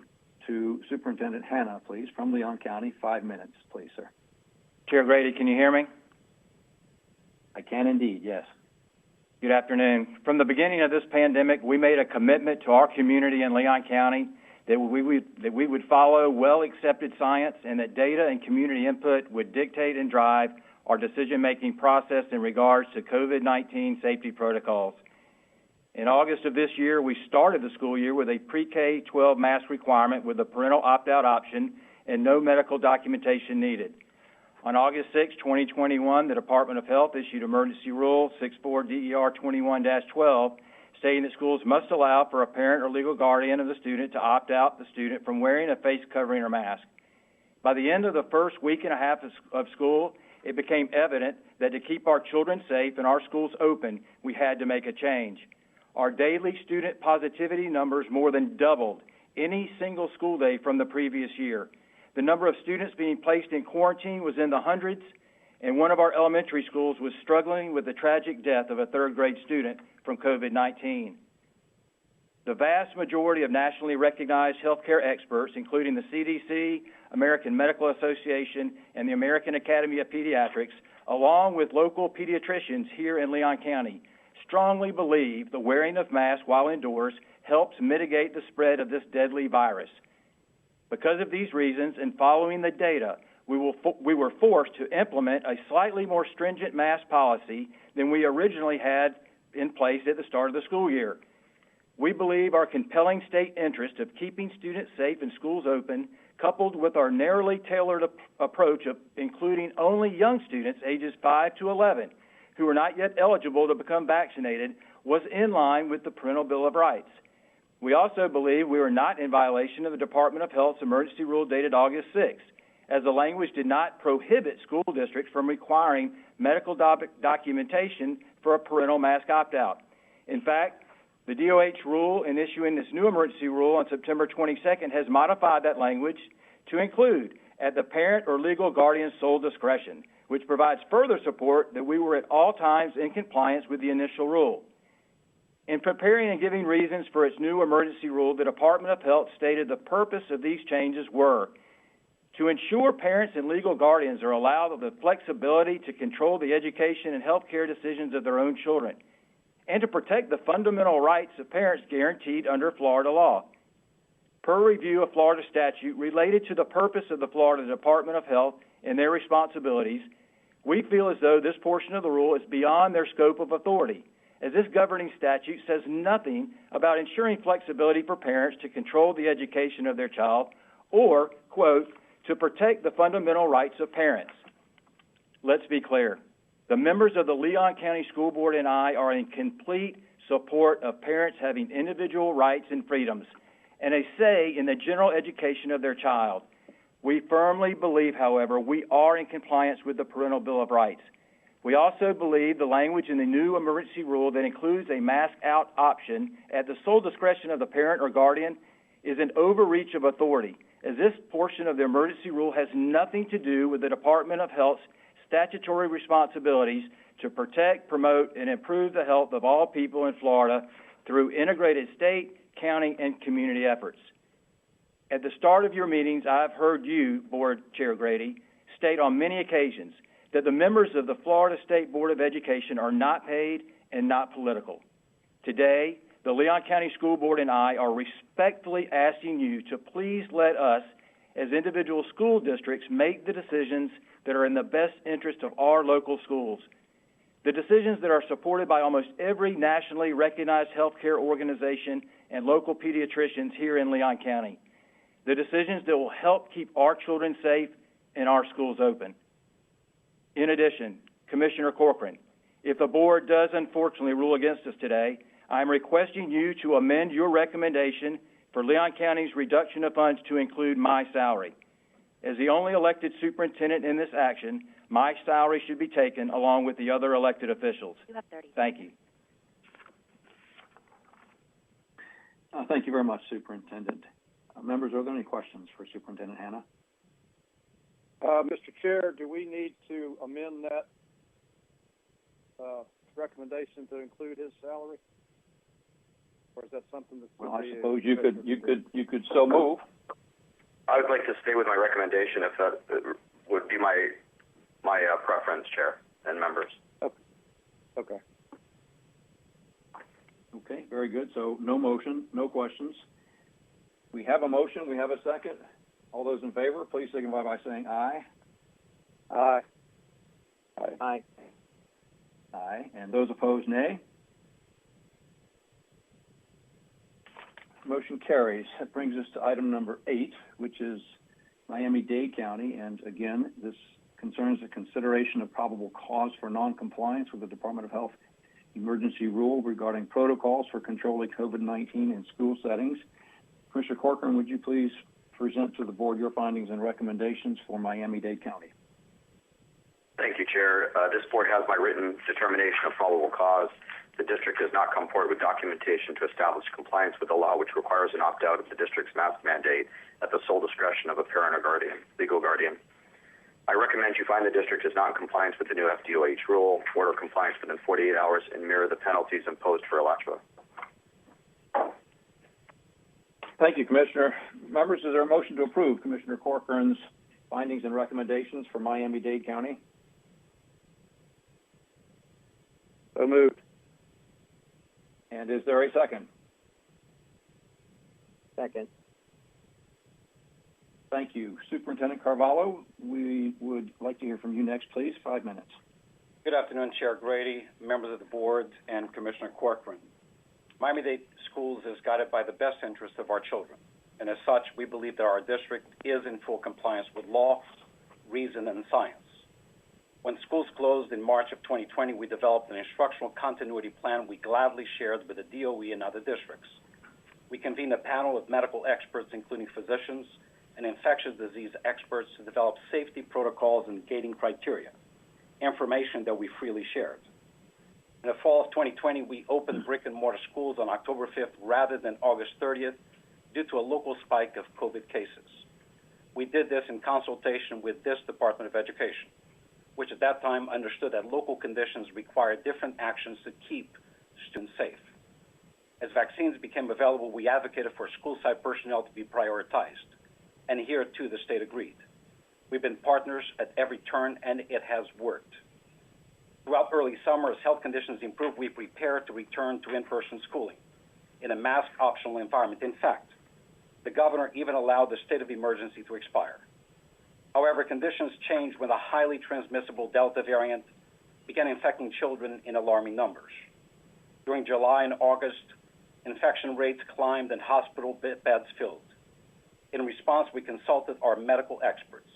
to Superintendent Hanna, please, from Leon County. 5 minutes, please, sir. Chair Grady, can you hear me? I can indeed, yes. Good afternoon. From the beginning of this pandemic, we made a commitment to our community in Leon County that we would follow well-accepted science and that data and community input would dictate and drive our decision-making process in regards to COVID-19 safety protocols. In August of this year, we started the school year with a pre-K-12 mask requirement with a parental opt-out option and no medical documentation needed. On August 6, 2021, the Department of Health issued Emergency Rule 64-DER-21-12, stating that schools must allow for a parent or legal guardian of the student to opt out the student from wearing a face covering or mask. By the end of the first week and a half of school, it became evident that to keep our children safe and our schools open, we had to make a change. Our daily student positivity numbers more than doubled any single school day from the previous year. The number of students being placed in quarantine was in the hundreds, and one of our elementary schools was struggling with the tragic death of a third-grade student from COVID-19. The vast majority of nationally recognized healthcare experts, including the CDC, American Medical Association, and the American Academy of Pediatrics, along with local pediatricians here in Leon County, strongly believe the wearing of masks while indoors helps mitigate the spread of this deadly virus. Because of these reasons, and following the data, we were forced to implement a slightly more stringent mask policy than we originally had in place at the start of the school year. We believe our compelling state interest of keeping students safe and schools open, coupled with our narrowly tailored approach of including only young students ages 5 to 11 who are not yet eligible to become vaccinated, was in line with the Parental Bill of Rights. We also believe we were not in violation of the Department of Health's emergency rule dated August 6th, as the language did not prohibit school districts from requiring medical documentation for a parental mask opt-out. In fact, the DOH rule in issuing this new emergency rule on September 22nd has modified that language to include at the parent or legal guardian's sole discretion, which provides further support that we were at all times in compliance with the initial rule. In preparing and giving reasons for its new emergency rule, the Department of Health stated the purpose of these changes were to ensure parents and legal guardians are allowed the flexibility to control the education and health care decisions of their own children, and to protect the fundamental rights of parents guaranteed under Florida law. Per review of Florida statute related to the purpose of the Florida Department of Health and their responsibilities, we feel as though this portion of the rule is beyond their scope of authority, as this governing statute says nothing about ensuring flexibility for parents to control the education of their child or, quote, to protect the fundamental rights of parents. Let's be clear. The members of the Leon County School Board and I are in complete support of parents having individual rights and freedoms and a say in the general education of their child. We firmly believe, however, we are in compliance with the Parental Bill of Rights. We also believe the language in the new emergency rule that includes a mask-out option at the sole discretion of the parent or guardian is an overreach of authority, as this portion of the emergency rule has nothing to do with the Department of Health's statutory responsibilities to protect, promote, and improve the health of all people in Florida through integrated state, county, and community efforts. At the start of your meetings, I've heard you, Board Chair Grady, state on many occasions that the members of the Florida State Board of Education are not paid and not political. Today, the Leon County School Board and I are respectfully asking you to please let us, as individual school districts, make the decisions that are in the best interest of our local schools. The decisions that are supported by almost every nationally recognized healthcare organization and local pediatricians here in Leon County. The decisions that will help keep our children safe and our schools open. In addition, Commissioner Corcoran, if the board does unfortunately rule against us today, I am requesting you to amend your recommendation for Leon County's reduction of funds to include my salary. As the only elected superintendent in this action, my salary should be taken along with the other elected officials. You have 30. Thank you. Thank you very much, Superintendent. Members, are there any questions for Superintendent Hanna? Mr. Chair, do we need to amend that recommendation to include his salary, or is that something that? Well, I suppose you could so move. I would like to stay with my recommendation if that would be my preference, Chair and members. Okay. Okay, very good. So no motion, no questions. We have a motion. We have a second. All those in favor, please signify by saying aye. Aye. Aye. Aye. And those opposed, nay. Motion carries. That brings us to item number 8, which is Miami-Dade County. And again, this concerns the consideration of probable cause for noncompliance with the Department of Health emergency rule regarding protocols for controlling COVID-19 in school settings. Commissioner Corcoran, would you please present to the board your findings and recommendations for Miami-Dade County? Thank you, Chair. This board has my written determination of probable cause. The district has not come forward with documentation to establish compliance with the law, which requires an opt-out of the district's mask mandate at the sole discretion of a parent or guardian, legal guardian. I recommend you find the district is not in compliance with the new FDOH rule, order compliance within 48 hours, and mirror the penalties imposed for Alachua. Thank you, Commissioner. Members, is there a motion to approve Commissioner Corcoran's findings and recommendations for Miami-Dade County? So moved. And is there a second? Second. Thank you. Superintendent Carvalho, we would like to hear from you next, please. 5 minutes. Good afternoon, Chair Grady, members of the board, and Commissioner Corcoran. Miami-Dade Schools is guided by the best interests of our children, and as such, we believe that our district is in full compliance with law, reason, and science. When schools closed in March of 2020, we developed an instructional continuity plan we gladly shared with the DOE and other districts. We convened a panel of medical experts, including physicians and infectious disease experts, to develop safety protocols and gating criteria, information that we freely shared. In the fall of 2020, we opened brick-and-mortar schools on October 5th rather than August 30th due to a local spike of COVID cases. We did this in consultation with this Department of Education, which at that time understood that local conditions required different actions to keep students safe. As vaccines became available, we advocated for school site personnel to be prioritized, and here too the state agreed. We've been partners at every turn, and it has worked. Throughout early summer, as health conditions improved, we prepared to return to in-person schooling in a mask-optional environment. In fact, the governor even allowed the state of emergency to expire. However, conditions changed when the highly transmissible Delta variant began infecting children in alarming numbers. During July and August, infection rates climbed and hospital beds filled. In response, we consulted our medical experts.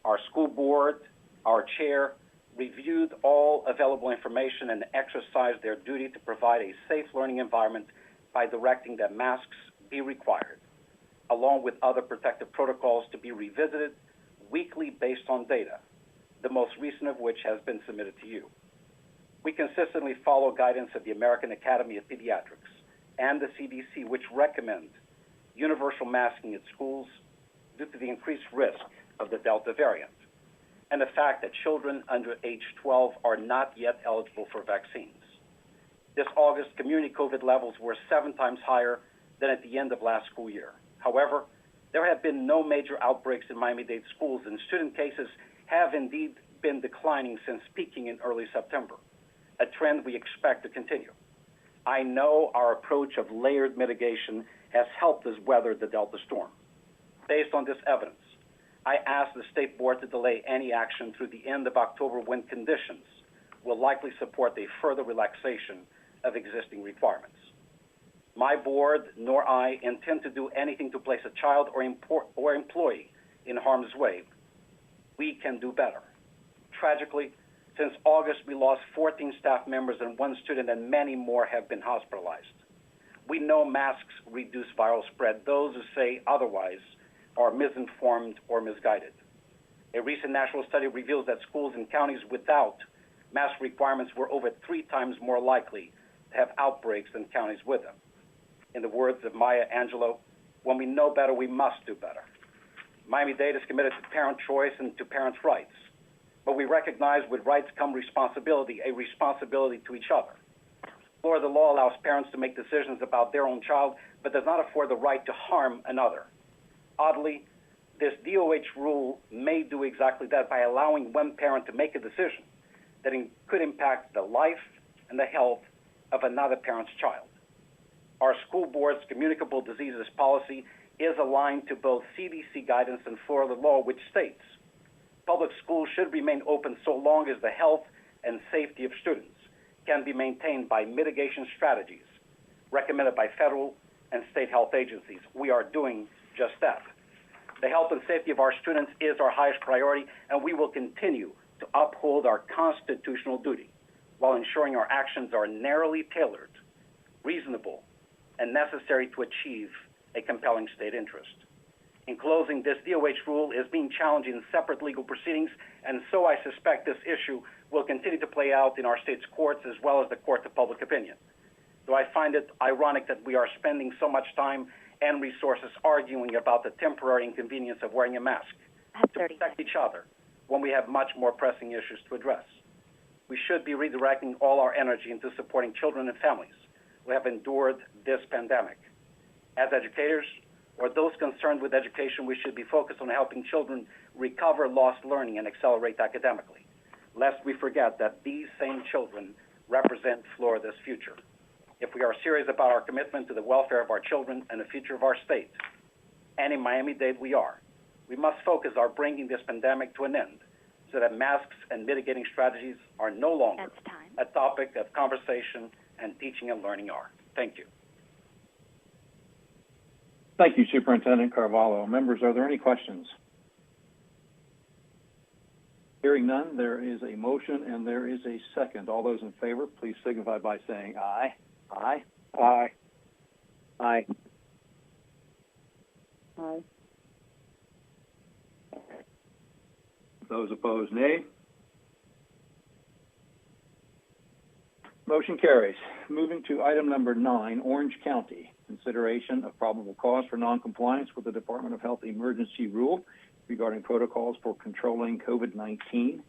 Our school board, our chair, reviewed all available information and exercised their duty to provide a safe learning environment by directing that masks be required, along with other protective protocols to be revisited weekly based on data, the most recent of which has been submitted to you. We consistently follow guidance of the American Academy of Pediatrics and the CDC, which recommend universal masking at schools due to the increased risk of the Delta variant and the fact that children under age 12 are not yet eligible for vaccines. This August, community COVID levels were 7 times higher than at the end of last school year. However, there have been no major outbreaks in Miami-Dade schools, and student cases have indeed been declining since peaking in early September, a trend we expect to continue. I know our approach of layered mitigation has helped us weather the Delta storm. Based on this evidence, I asked the State Board to delay any action through the end of October when conditions will likely support a further relaxation of existing requirements. My board nor I intend to do anything to place a child or employee in harm's way. We can do better. Tragically, since August, we lost 14 staff members and 1 student, and many more have been hospitalized. We know masks reduce viral spread. Those who say otherwise are misinformed or misguided. A recent national study reveals that schools in counties without mask requirements were over 3 times more likely to have outbreaks than counties with them. In the words of Maya Angelou, when we know better, we must do better. Miami-Dade is committed to parent choice and to parents' rights, but we recognize with rights come responsibility, a responsibility to each other. Florida law allows parents to make decisions about their own child, but does not afford the right to harm another. Oddly, this DOH rule may do exactly that by allowing one parent to make a decision that could impact the life and the health of another parent's child. Our school board's communicable diseases policy is aligned to both CDC guidance and Florida law, which states public schools should remain open so long as the health and safety of students can be maintained by mitigation strategies recommended by federal and state health agencies. We are doing just that. The health and safety of our students is our highest priority, and we will continue to uphold our constitutional duty while ensuring our actions are narrowly tailored, reasonable, and necessary to achieve a compelling state interest. In closing, this DOH rule is being challenged in separate legal proceedings, and so I suspect this issue will continue to play out in our state's courts as well as the court of public opinion. So I find it ironic that we are spending so much time and resources arguing about the temporary inconvenience of wearing a mask to protect each other when we have much more pressing issues to address. We should be redirecting all our energy into supporting children and families who have endured this pandemic. As educators, or those concerned with education, we should be focused on helping children recover lost learning and accelerate academically, lest we forget that these same children represent Florida's future. If we are serious about our commitment to the welfare of our children and the future of our state, and in Miami-Dade we are, we must focus on bringing this pandemic to an end so that masks and mitigating strategies are no longer a topic of conversation and teaching and learning are. Thank you. Thank you, Superintendent Carvalho. Members, are there any questions? Hearing none, there is a motion and there is a second. All those in favor, please signify by saying aye. Aye. Aye. Aye. Aye. Those opposed, nay. Motion carries. Moving to item number 9, Orange County. Consideration of probable cause for noncompliance with the Department of Health emergency rule regarding protocols for controlling COVID-19.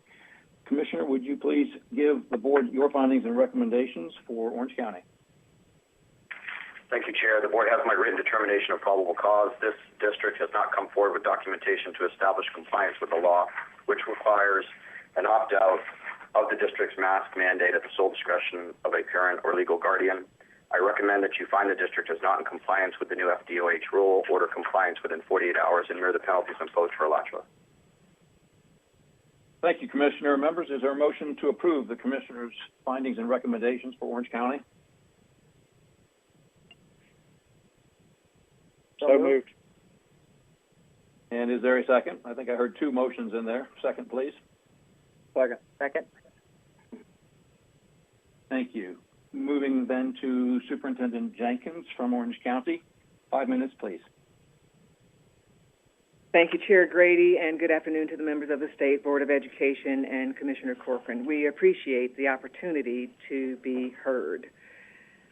Commissioner, would you please give the board your findings and recommendations for Orange County? Thank you, Chair. The board has my written determination of probable cause. This district has not come forward with documentation to establish compliance with the law, which requires an opt-out of the district's mask mandate at the sole discretion of a parent or legal guardian. I recommend that you find the district is not in compliance with the new FDOH rule, order compliance within 48 hours, and mirror the penalties imposed for Alachua. Thank you, Commissioner. Members, is there a motion to approve the Commissioner's findings and recommendations for Orange County? So moved. And is there a second? I think I heard two motions in there. Second, please. Second. Second. Thank you. Moving then to Superintendent Jenkins from Orange County. 5 minutes, please. Thank you, Chair Grady, and good afternoon to the members of the State Board of Education and Commissioner Corcoran. We appreciate the opportunity to be heard.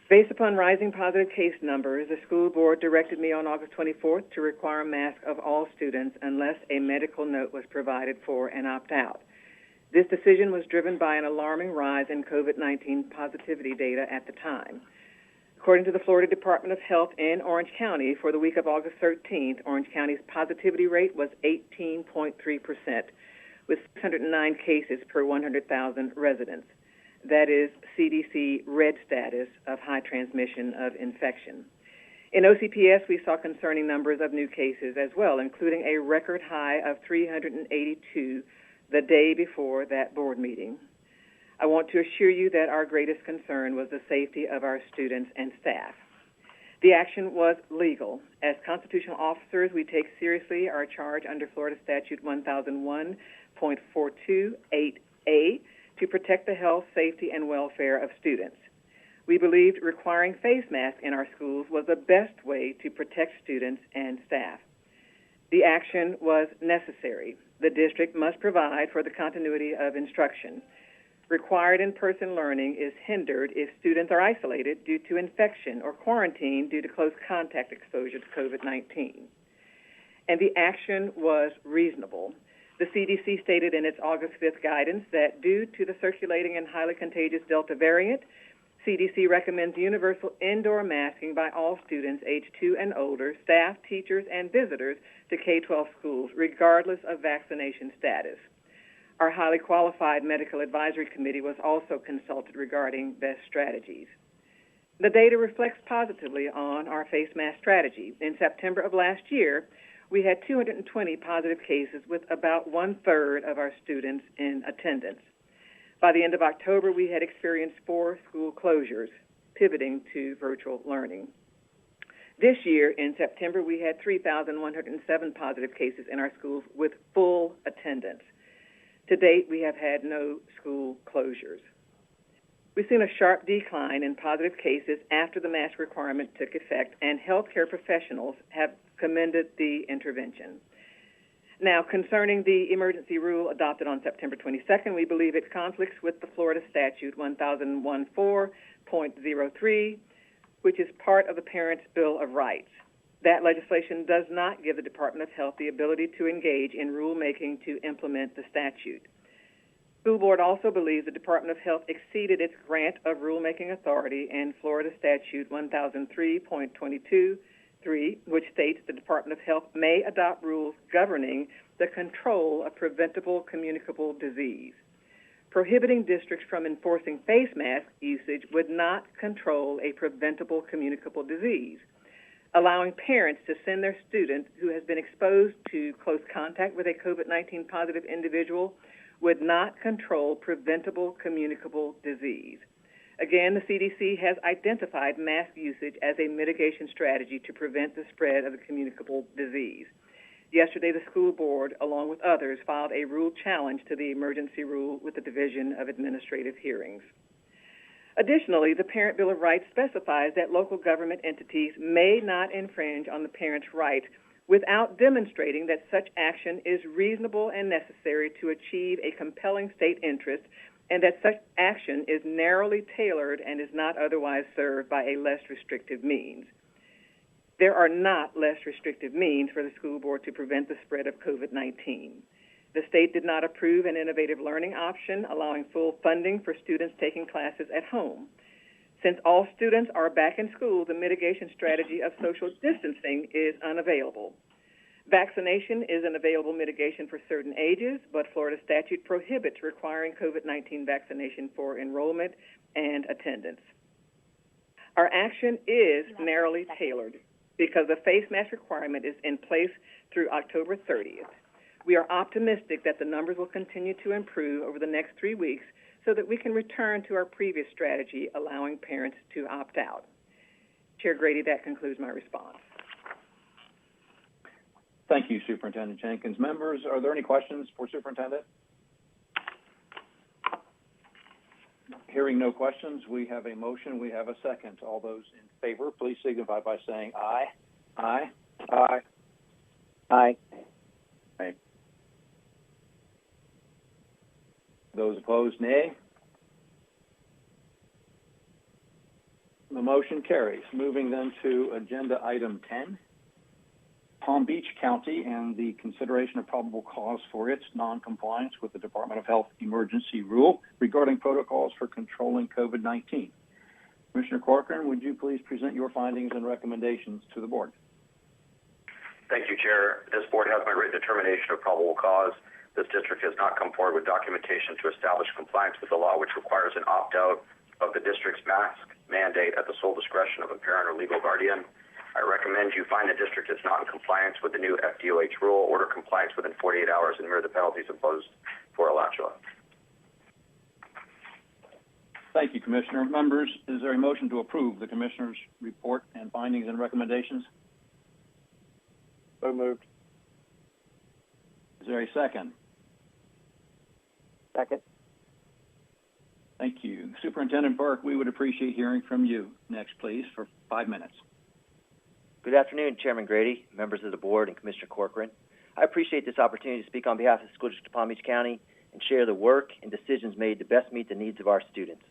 Based upon rising positive case numbers, the school board directed me on August 24th to require a mask of all students unless a medical note was provided for an opt-out. This decision was driven by an alarming rise in COVID-19 positivity data at the time. According to the Florida Department of Health in Orange County, for the week of August 13th, Orange County's positivity rate was 18.3%, with 609 cases per 100,000 residents. That is CDC red status of high transmission of infection. In OCPS, we saw concerning numbers of new cases as well, including a record high of 382 the day before that board meeting. I want to assure you that our greatest concern was the safety of our students and staff. The action was legal. As constitutional officers, we take seriously our charge under Florida Statute 1001.428A to protect the health, safety, and welfare of students. We believed requiring face masks in our schools was the best way to protect students and staff. The action was necessary. The district must provide for the continuity of instruction. Required in-person learning is hindered if students are isolated due to infection or quarantine due to close contact exposure to COVID-19. And the action was reasonable. The CDC stated in its August 5th guidance that due to the circulating and highly contagious Delta variant, CDC recommends universal indoor masking by all students age 2 and older, staff, teachers, and visitors to K-12 schools, regardless of vaccination status. Our highly qualified medical advisory committee was also consulted regarding best strategies. The data reflects positively on our face mask strategy. In September of last year, we had 220 positive cases with about 1/3 of our students in attendance. By the end of October, we had experienced 4 school closures, pivoting to virtual learning. This year, in September, we had 3,107 positive cases in our schools with full attendance. To date, we have had no school closures. We've seen a sharp decline in positive cases after the mask requirement took effect, and healthcare professionals have commended the intervention. Now, concerning the emergency rule adopted on September 22nd, we believe it conflicts with the Florida Statute 1014.03, which is part of the Parents' Bill of Rights. That legislation does not give the Department of Health the ability to engage in rulemaking to implement the statute. School Board also believes the Department of Health exceeded its grant of rulemaking authority in Florida Statute 1003.22.3, which states the Department of Health may adopt rules governing the control of preventable communicable disease. Prohibiting districts from enforcing face mask usage would not control a preventable communicable disease. Allowing parents to send their student who has been exposed to close contact with a COVID-19 positive individual would not control preventable communicable disease. Again, the CDC has identified mask usage as a mitigation strategy to prevent the spread of the communicable disease. Yesterday, the school board, along with others, filed a rule challenge to the emergency rule with the Division of Administrative Hearings. Additionally, the Parent Bill of Rights specifies that local government entities may not infringe on the parent's right without demonstrating that such action is reasonable and necessary to achieve a compelling state interest, and that such action is narrowly tailored and is not otherwise served by a less restrictive means. There are not less restrictive means for the school board to prevent the spread of COVID-19. The state did not approve an innovative learning option allowing full funding for students taking classes at home. Since all students are back in school, the mitigation strategy of social distancing is unavailable. Vaccination is an available mitigation for certain ages, but Florida statute prohibits requiring COVID-19 vaccination for enrollment and attendance. Our action is narrowly tailored because the face mask requirement is in place through October 30th. We are optimistic that the numbers will continue to improve over the next 3 weeks so that we can return to our previous strategy, allowing parents to opt out. Chair Grady, that concludes my response. Thank you, Superintendent Jenkins. Members, are there any questions for Superintendent? Hearing no questions, we have a motion, we have a second. All those in favor, please signify by saying aye. Aye. Aye. Aye. Aye. Those opposed, nay. The motion carries. Moving then to agenda item 10, Palm Beach County and the consideration of probable cause for its noncompliance with the Department of Health emergency rule regarding protocols for controlling COVID-19. Commissioner Corcoran, would you please present your findings and recommendations to the board? Thank you, Chair. This board has my written determination of probable cause. This district has not come forward with documentation to establish compliance with the law, which requires an opt-out of the district's mask mandate at the sole discretion of a parent or legal guardian. I recommend you find the district is not in compliance with the new FDOH rule, order compliance within 48 hours, and mirror the penalties imposed for Alachua. Thank you, Commissioner. Members, is there a motion to approve the Commissioner's report and findings and recommendations? So moved. Is there a second? Second. Thank you. Superintendent Burke, we would appreciate hearing from you next, please, for 5 minutes. Good afternoon, Chairman Grady, members of the board, and Commissioner Corcoran. I appreciate this opportunity to speak on behalf of the School District of Palm Beach County and share the work and decisions made to best meet the needs of our students.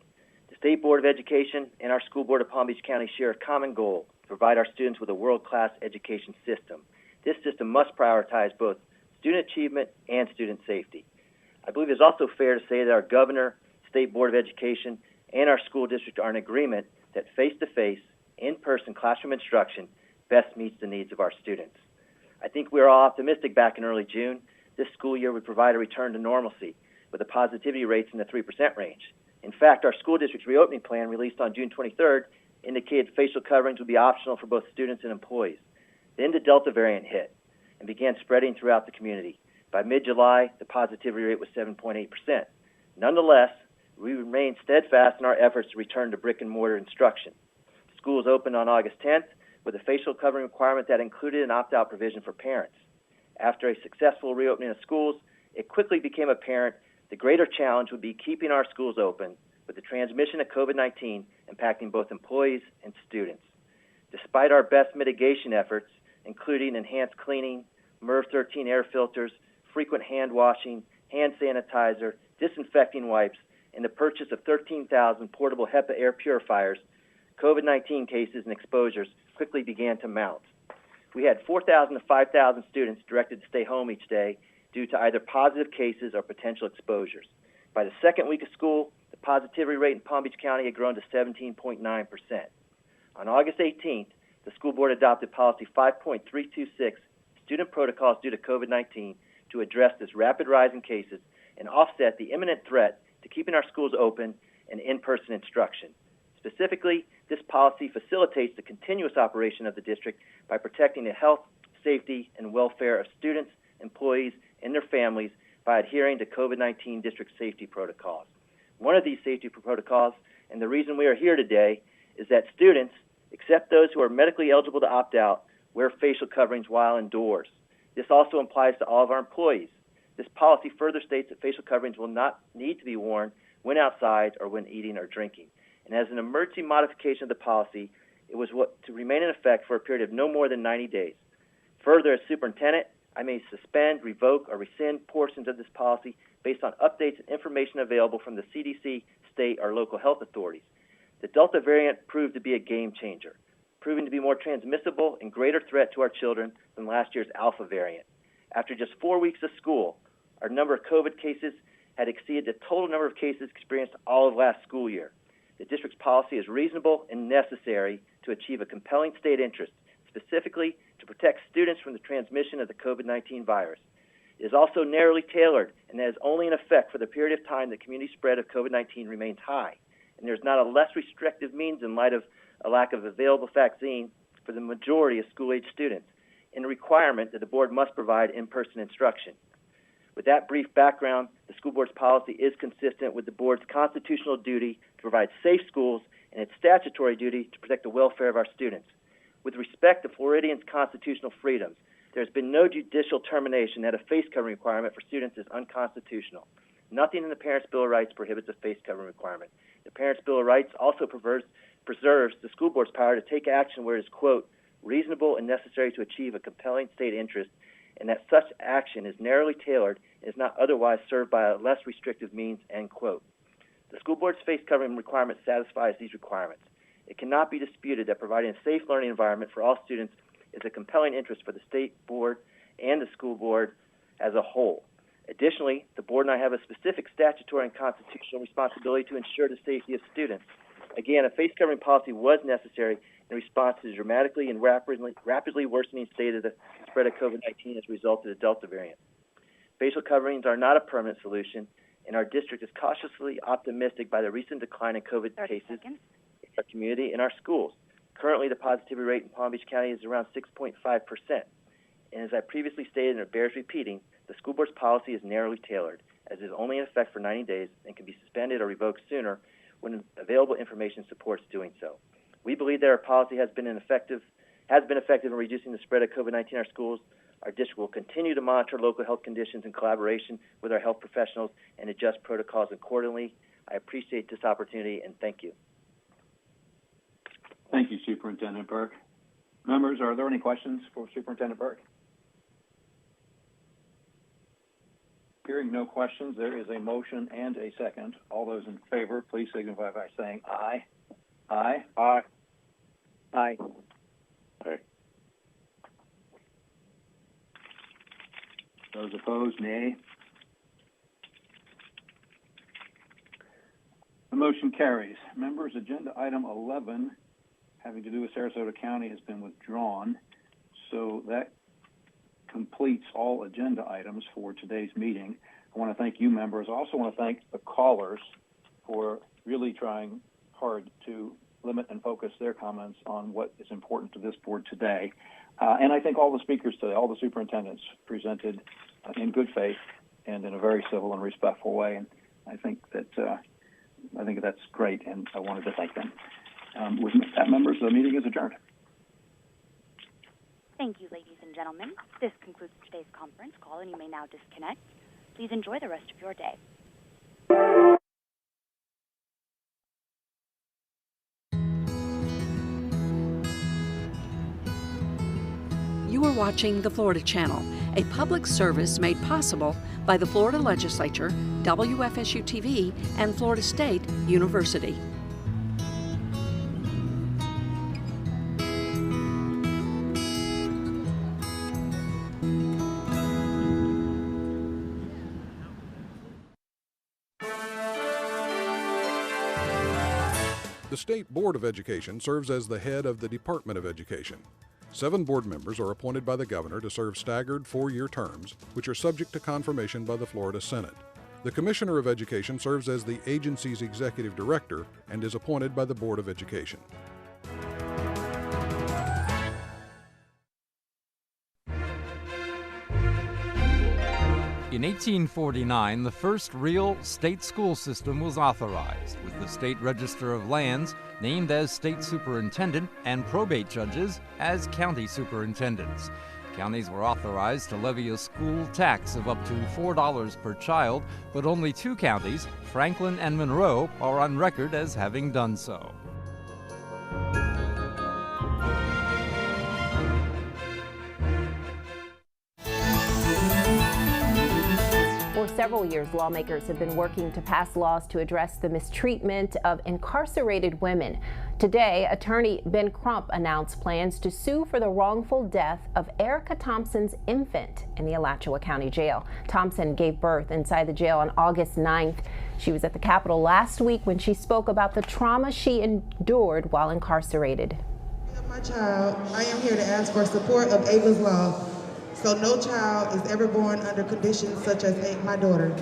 The State Board of Education and our School Board of Palm Beach County share a common goal to provide our students with a world-class education system. This system must prioritize both student achievement and student safety. I believe it's also fair to say that our Governor, State Board of Education, and our school district are in agreement that face-to-face, in-person classroom instruction best meets the needs of our students. I think we were all optimistic back in early June. This school year would provide a return to normalcy with the positivity rates in the 3% range. In fact, our school district's reopening plan released on June 23rd indicated facial coverings would be optional for both students and employees. Then the Delta variant hit and began spreading throughout the community. By mid-July, the positivity rate was 7.8%. Nonetheless, we remain steadfast in our efforts to return to brick-and-mortar instruction. Schools opened on August 10th, with a facial covering requirement that included an opt-out provision for parents. After a successful reopening of schools, it quickly became apparent the greater challenge would be keeping our schools open, with the transmission of COVID-19 impacting both employees and students. Despite our best mitigation efforts, including enhanced cleaning, MERV 13 air filters, frequent hand washing, hand sanitizer, disinfecting wipes, and the purchase of 13,000 portable HEPA air purifiers, COVID-19 cases and exposures quickly began to mount. We had 4,000 to 5,000 students directed to stay home each day due to either positive cases or potential exposures. By the second week of school, the positivity rate in Palm Beach County had grown to 17.9%. On August 18th, the school board adopted policy 5.326, student protocols due to COVID-19, to address this rapid rise in cases and offset the imminent threat to keeping our schools open and in-person instruction. Specifically, this policy facilitates the continuous operation of the district by protecting the health, safety, and welfare of students, employees, and their families by adhering to COVID-19 district safety protocols. One of these safety protocols, and the reason we are here today, is that students, except those who are medically eligible to opt out, wear facial coverings while indoors. This also applies to all of our employees. This policy further states that facial coverings will not need to be worn when outside or when eating or drinking. And as an emergency modification of the policy, it was to remain in effect for a period of no more than 90 days. Further, as superintendent, I may suspend, revoke, or rescind portions of this policy based on updates and information available from the CDC, state, or local health authorities. The Delta variant proved to be a game changer, proving to be more transmissible and greater threat to our children than last year's Alpha variant. After just 4 weeks of school, our number of COVID cases had exceeded the total number of cases experienced all of last school year. The district's policy is reasonable and necessary to achieve a compelling state interest, specifically to protect students from the transmission of the COVID-19 virus. It is also narrowly tailored and is only in effect for the period of time the community spread of COVID-19 remains high, and there's not a less restrictive means in light of a lack of available vaccine for the majority of school-age students, and a requirement that the board must provide in-person instruction. With that brief background, the school board's policy is consistent with the board's constitutional duty to provide safe schools and its statutory duty to protect the welfare of our students. With respect to Floridians' constitutional freedoms, there has been no judicial termination that a face covering requirement for students is unconstitutional. Nothing in the Parents' Bill of Rights prohibits a face covering requirement. The Parents' Bill of Rights also preserves the school board's power to take action where it is, quote, reasonable and necessary to achieve a compelling state interest, and that such action is narrowly tailored and is not otherwise served by a less restrictive means, end quote. The school board's face covering requirement satisfies these requirements. It cannot be disputed that providing a safe learning environment for all students is a compelling interest for the state board and the school board as a whole. Additionally, the board and I have a specific statutory and constitutional responsibility to ensure the safety of students. Again, a face covering policy was necessary in response to the dramatically and rapidly worsening state of the spread of COVID-19 as a result of the Delta variant. Facial coverings are not a permanent solution, and our district is cautiously optimistic by the recent decline in COVID cases in our community and our schools. Currently, the positivity rate in Palm Beach County is around 6.5%. And as I previously stated, and it bears repeating, the school board's policy is narrowly tailored, as it is only in effect for 90 days and can be suspended or revoked sooner when available information supports doing so. We believe that our policy has been effective in reducing the spread of COVID-19 in our schools. Our district will continue to monitor local health conditions in collaboration with our health professionals and adjust protocols accordingly. I appreciate this opportunity, and thank you. Thank you, Superintendent Burke. Members, are there any questions for Superintendent Burke? Hearing no questions, there is a motion and a second. All those in favor, please signify by saying aye. Aye. Aye. Aye. Aye. Those opposed, nay. The motion carries. Members, agenda item 11, having to do with Sarasota County, has been withdrawn. So that completes all agenda items for today's meeting. I want to thank you, members. I also want to thank the callers for really trying hard to limit and focus their comments on what is important to this board today. And I think all the speakers today, all the superintendents presented in good faith and in a very civil and respectful way. And I think that's great, and I wanted to thank them. With that, members, the meeting is adjourned. Thank you, ladies and gentlemen. This concludes today's conference call, and you may now disconnect. Please enjoy the rest of your day. You are watching the Florida Channel, a public service made possible by the Florida Legislature, WFSU-TV, and Florida State University. The State Board of Education serves as the head of the Department of Education. 7 board members are appointed by the governor to serve staggered 4-year terms, which are subject to confirmation by the Florida Senate. The Commissioner of Education serves as the agency's executive director and is appointed by the Board of Education. In 1849, the first real state school system was authorized, with the State Register of Lands named as state superintendent and probate judges as county superintendents. Counties were authorized to levy a school tax of up to $4 per child, but only 2 counties, Franklin and Monroe, are on record as having done so. For several years, lawmakers have been working to pass laws to address the mistreatment of incarcerated women. Today, attorney Ben Crump announced plans to sue for the wrongful death of Erica Thompson's infant in the Alachua County Jail. Thompson gave birth inside the jail on August 9th. She was at the Capitol last week when she spoke about the trauma she endured while incarcerated. My child, I am here to ask for support of Ava's Law, so no child is ever born under conditions such as my daughter.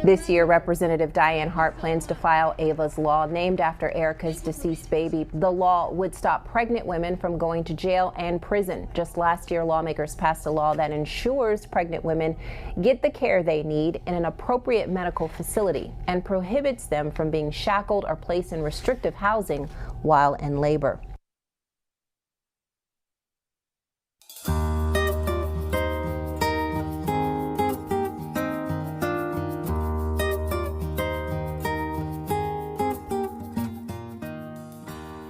This year, Representative Diane Hart plans to file Ava's Law, named after Erica's deceased baby. The law would stop pregnant women from going to jail and prison. Just last year, lawmakers passed a law that ensures pregnant women get the care they need in an appropriate medical facility and prohibits them from being shackled or placed in restrictive housing while in labor.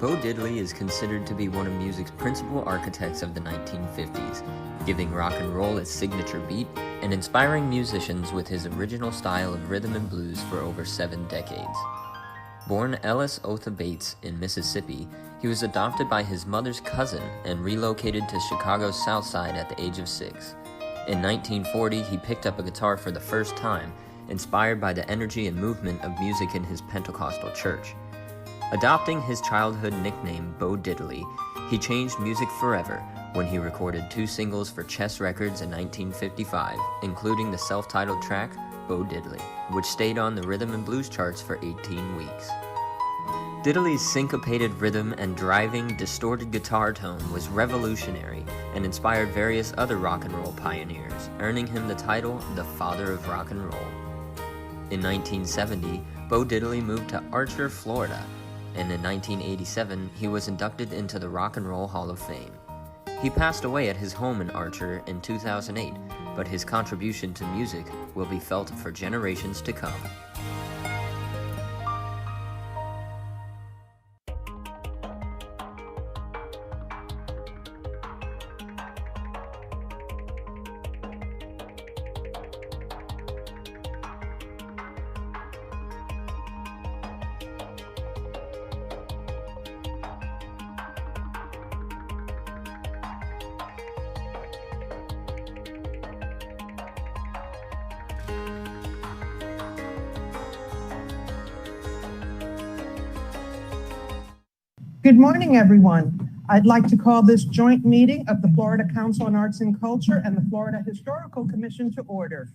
Bo Diddley is considered to be one of music's principal architects of the 1950s, giving rock and roll its signature beat and inspiring musicians with his original style of rhythm and blues for over 7 decades. Born Ellis Otha Bates in Mississippi, he was adopted by his mother's cousin and relocated to Chicago's South Side at the age of 6. In 1940, he picked up a guitar for the first time, inspired by the energy and movement of music in his Pentecostal church. Adopting his childhood nickname Bo Diddley, he changed music forever when he recorded 2 singles for Chess Records in 1955, including the self-titled track Bo Diddley, which stayed on the rhythm and blues charts for 18 weeks. Diddley's syncopated rhythm and driving, distorted guitar tone was revolutionary and inspired various other rock and roll pioneers, earning him the title the Father of Rock and Roll. In 1970, Bo Diddley moved to Archer, Florida, and in 1987, he was inducted into the Rock and Roll Hall of Fame. He passed away at his home in Archer in 2008, but his contribution to music will be felt for generations to come. Good morning, everyone. I'd like to call this joint meeting of the Florida Council on Arts and Culture and the Florida Historical Commission to order.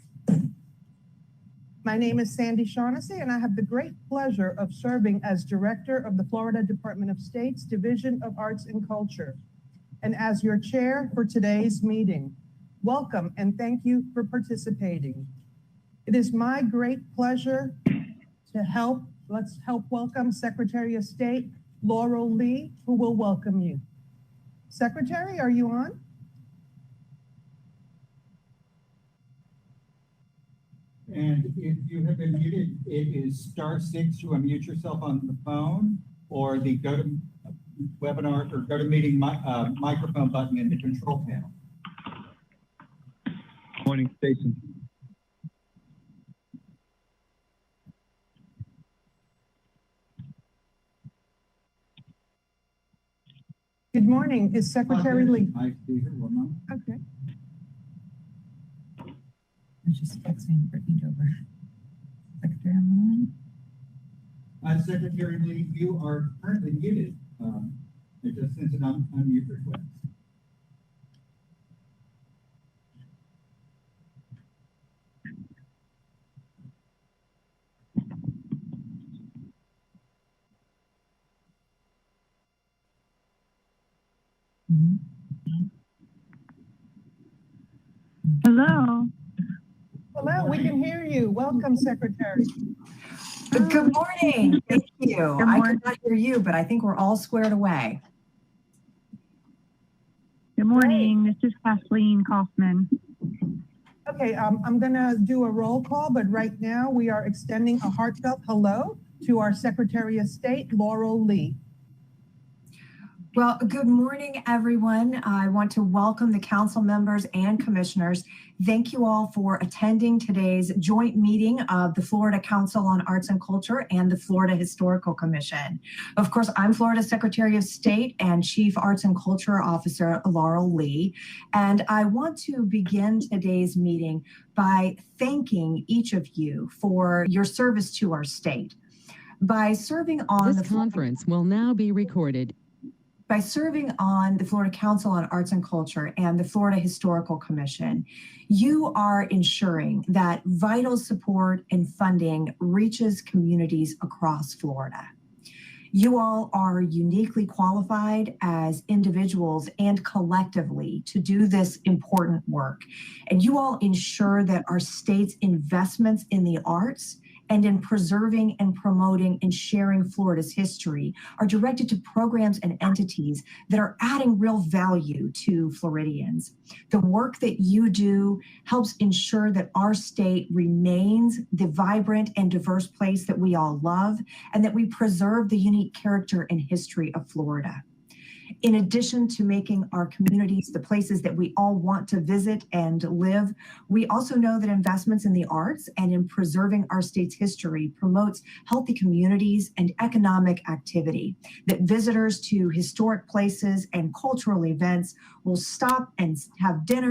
My name is Sandy Shaughnessy, and I have the great pleasure of serving as Director of the Florida Department of State's Division of Arts and Culture, and as your chair for today's meeting. Welcome, and thank you for participating. It is my great pleasure to let's help welcome Secretary of State Laurel Lee, who will welcome you. Secretary, are you on? And if you have been muted, it is *6 to unmute yourself on the phone, or the GoToWebinar or GoToMeeting microphone button in the control panel. Morning, Jason. Good morning. Is Secretary Lee? I see her. 1 moment. Okay. I was just texting for Edover. Secretary on the line. Secretary Lee, you are currently muted. It just sent an unmute request. Hello. Hello, we can hear you. Welcome, Secretary. Good morning. Thank you. I could not hear you, but I think we're all squared away. Good morning. This is Kathleen Kaufman. Okay, I'm going to do a roll call, but right now we are extending a heartfelt hello to our Secretary of State, Laurel Lee. Well, good morning, everyone. I want to welcome the council members and commissioners. Thank you all for attending today's joint meeting of the Florida Council on Arts and Culture and the Florida Historical Commission. Of course, I'm Florida Secretary of State and Chief Arts and Culture Officer Laurel Lee. And I want to begin today's meeting by thanking each of you for your service to our state. By serving on this conference will now be recorded. By serving on the Florida Council on Arts and Culture and the Florida Historical Commission, you are ensuring that vital support and funding reaches communities across Florida. You all are uniquely qualified as individuals and collectively to do this important work. And you all ensure that our state's investments in the arts and in preserving and promoting and sharing Florida's history are directed to programs and entities that are adding real value to Floridians. The work that you do helps ensure that our state remains the vibrant and diverse place that we all love, and that we preserve the unique character and history of Florida. In addition to making our communities the places that we all want to visit and live, we also know that investments in the arts and in preserving our state's history promotes healthy communities and economic activity, that visitors to historic places and cultural events will stop and have dinner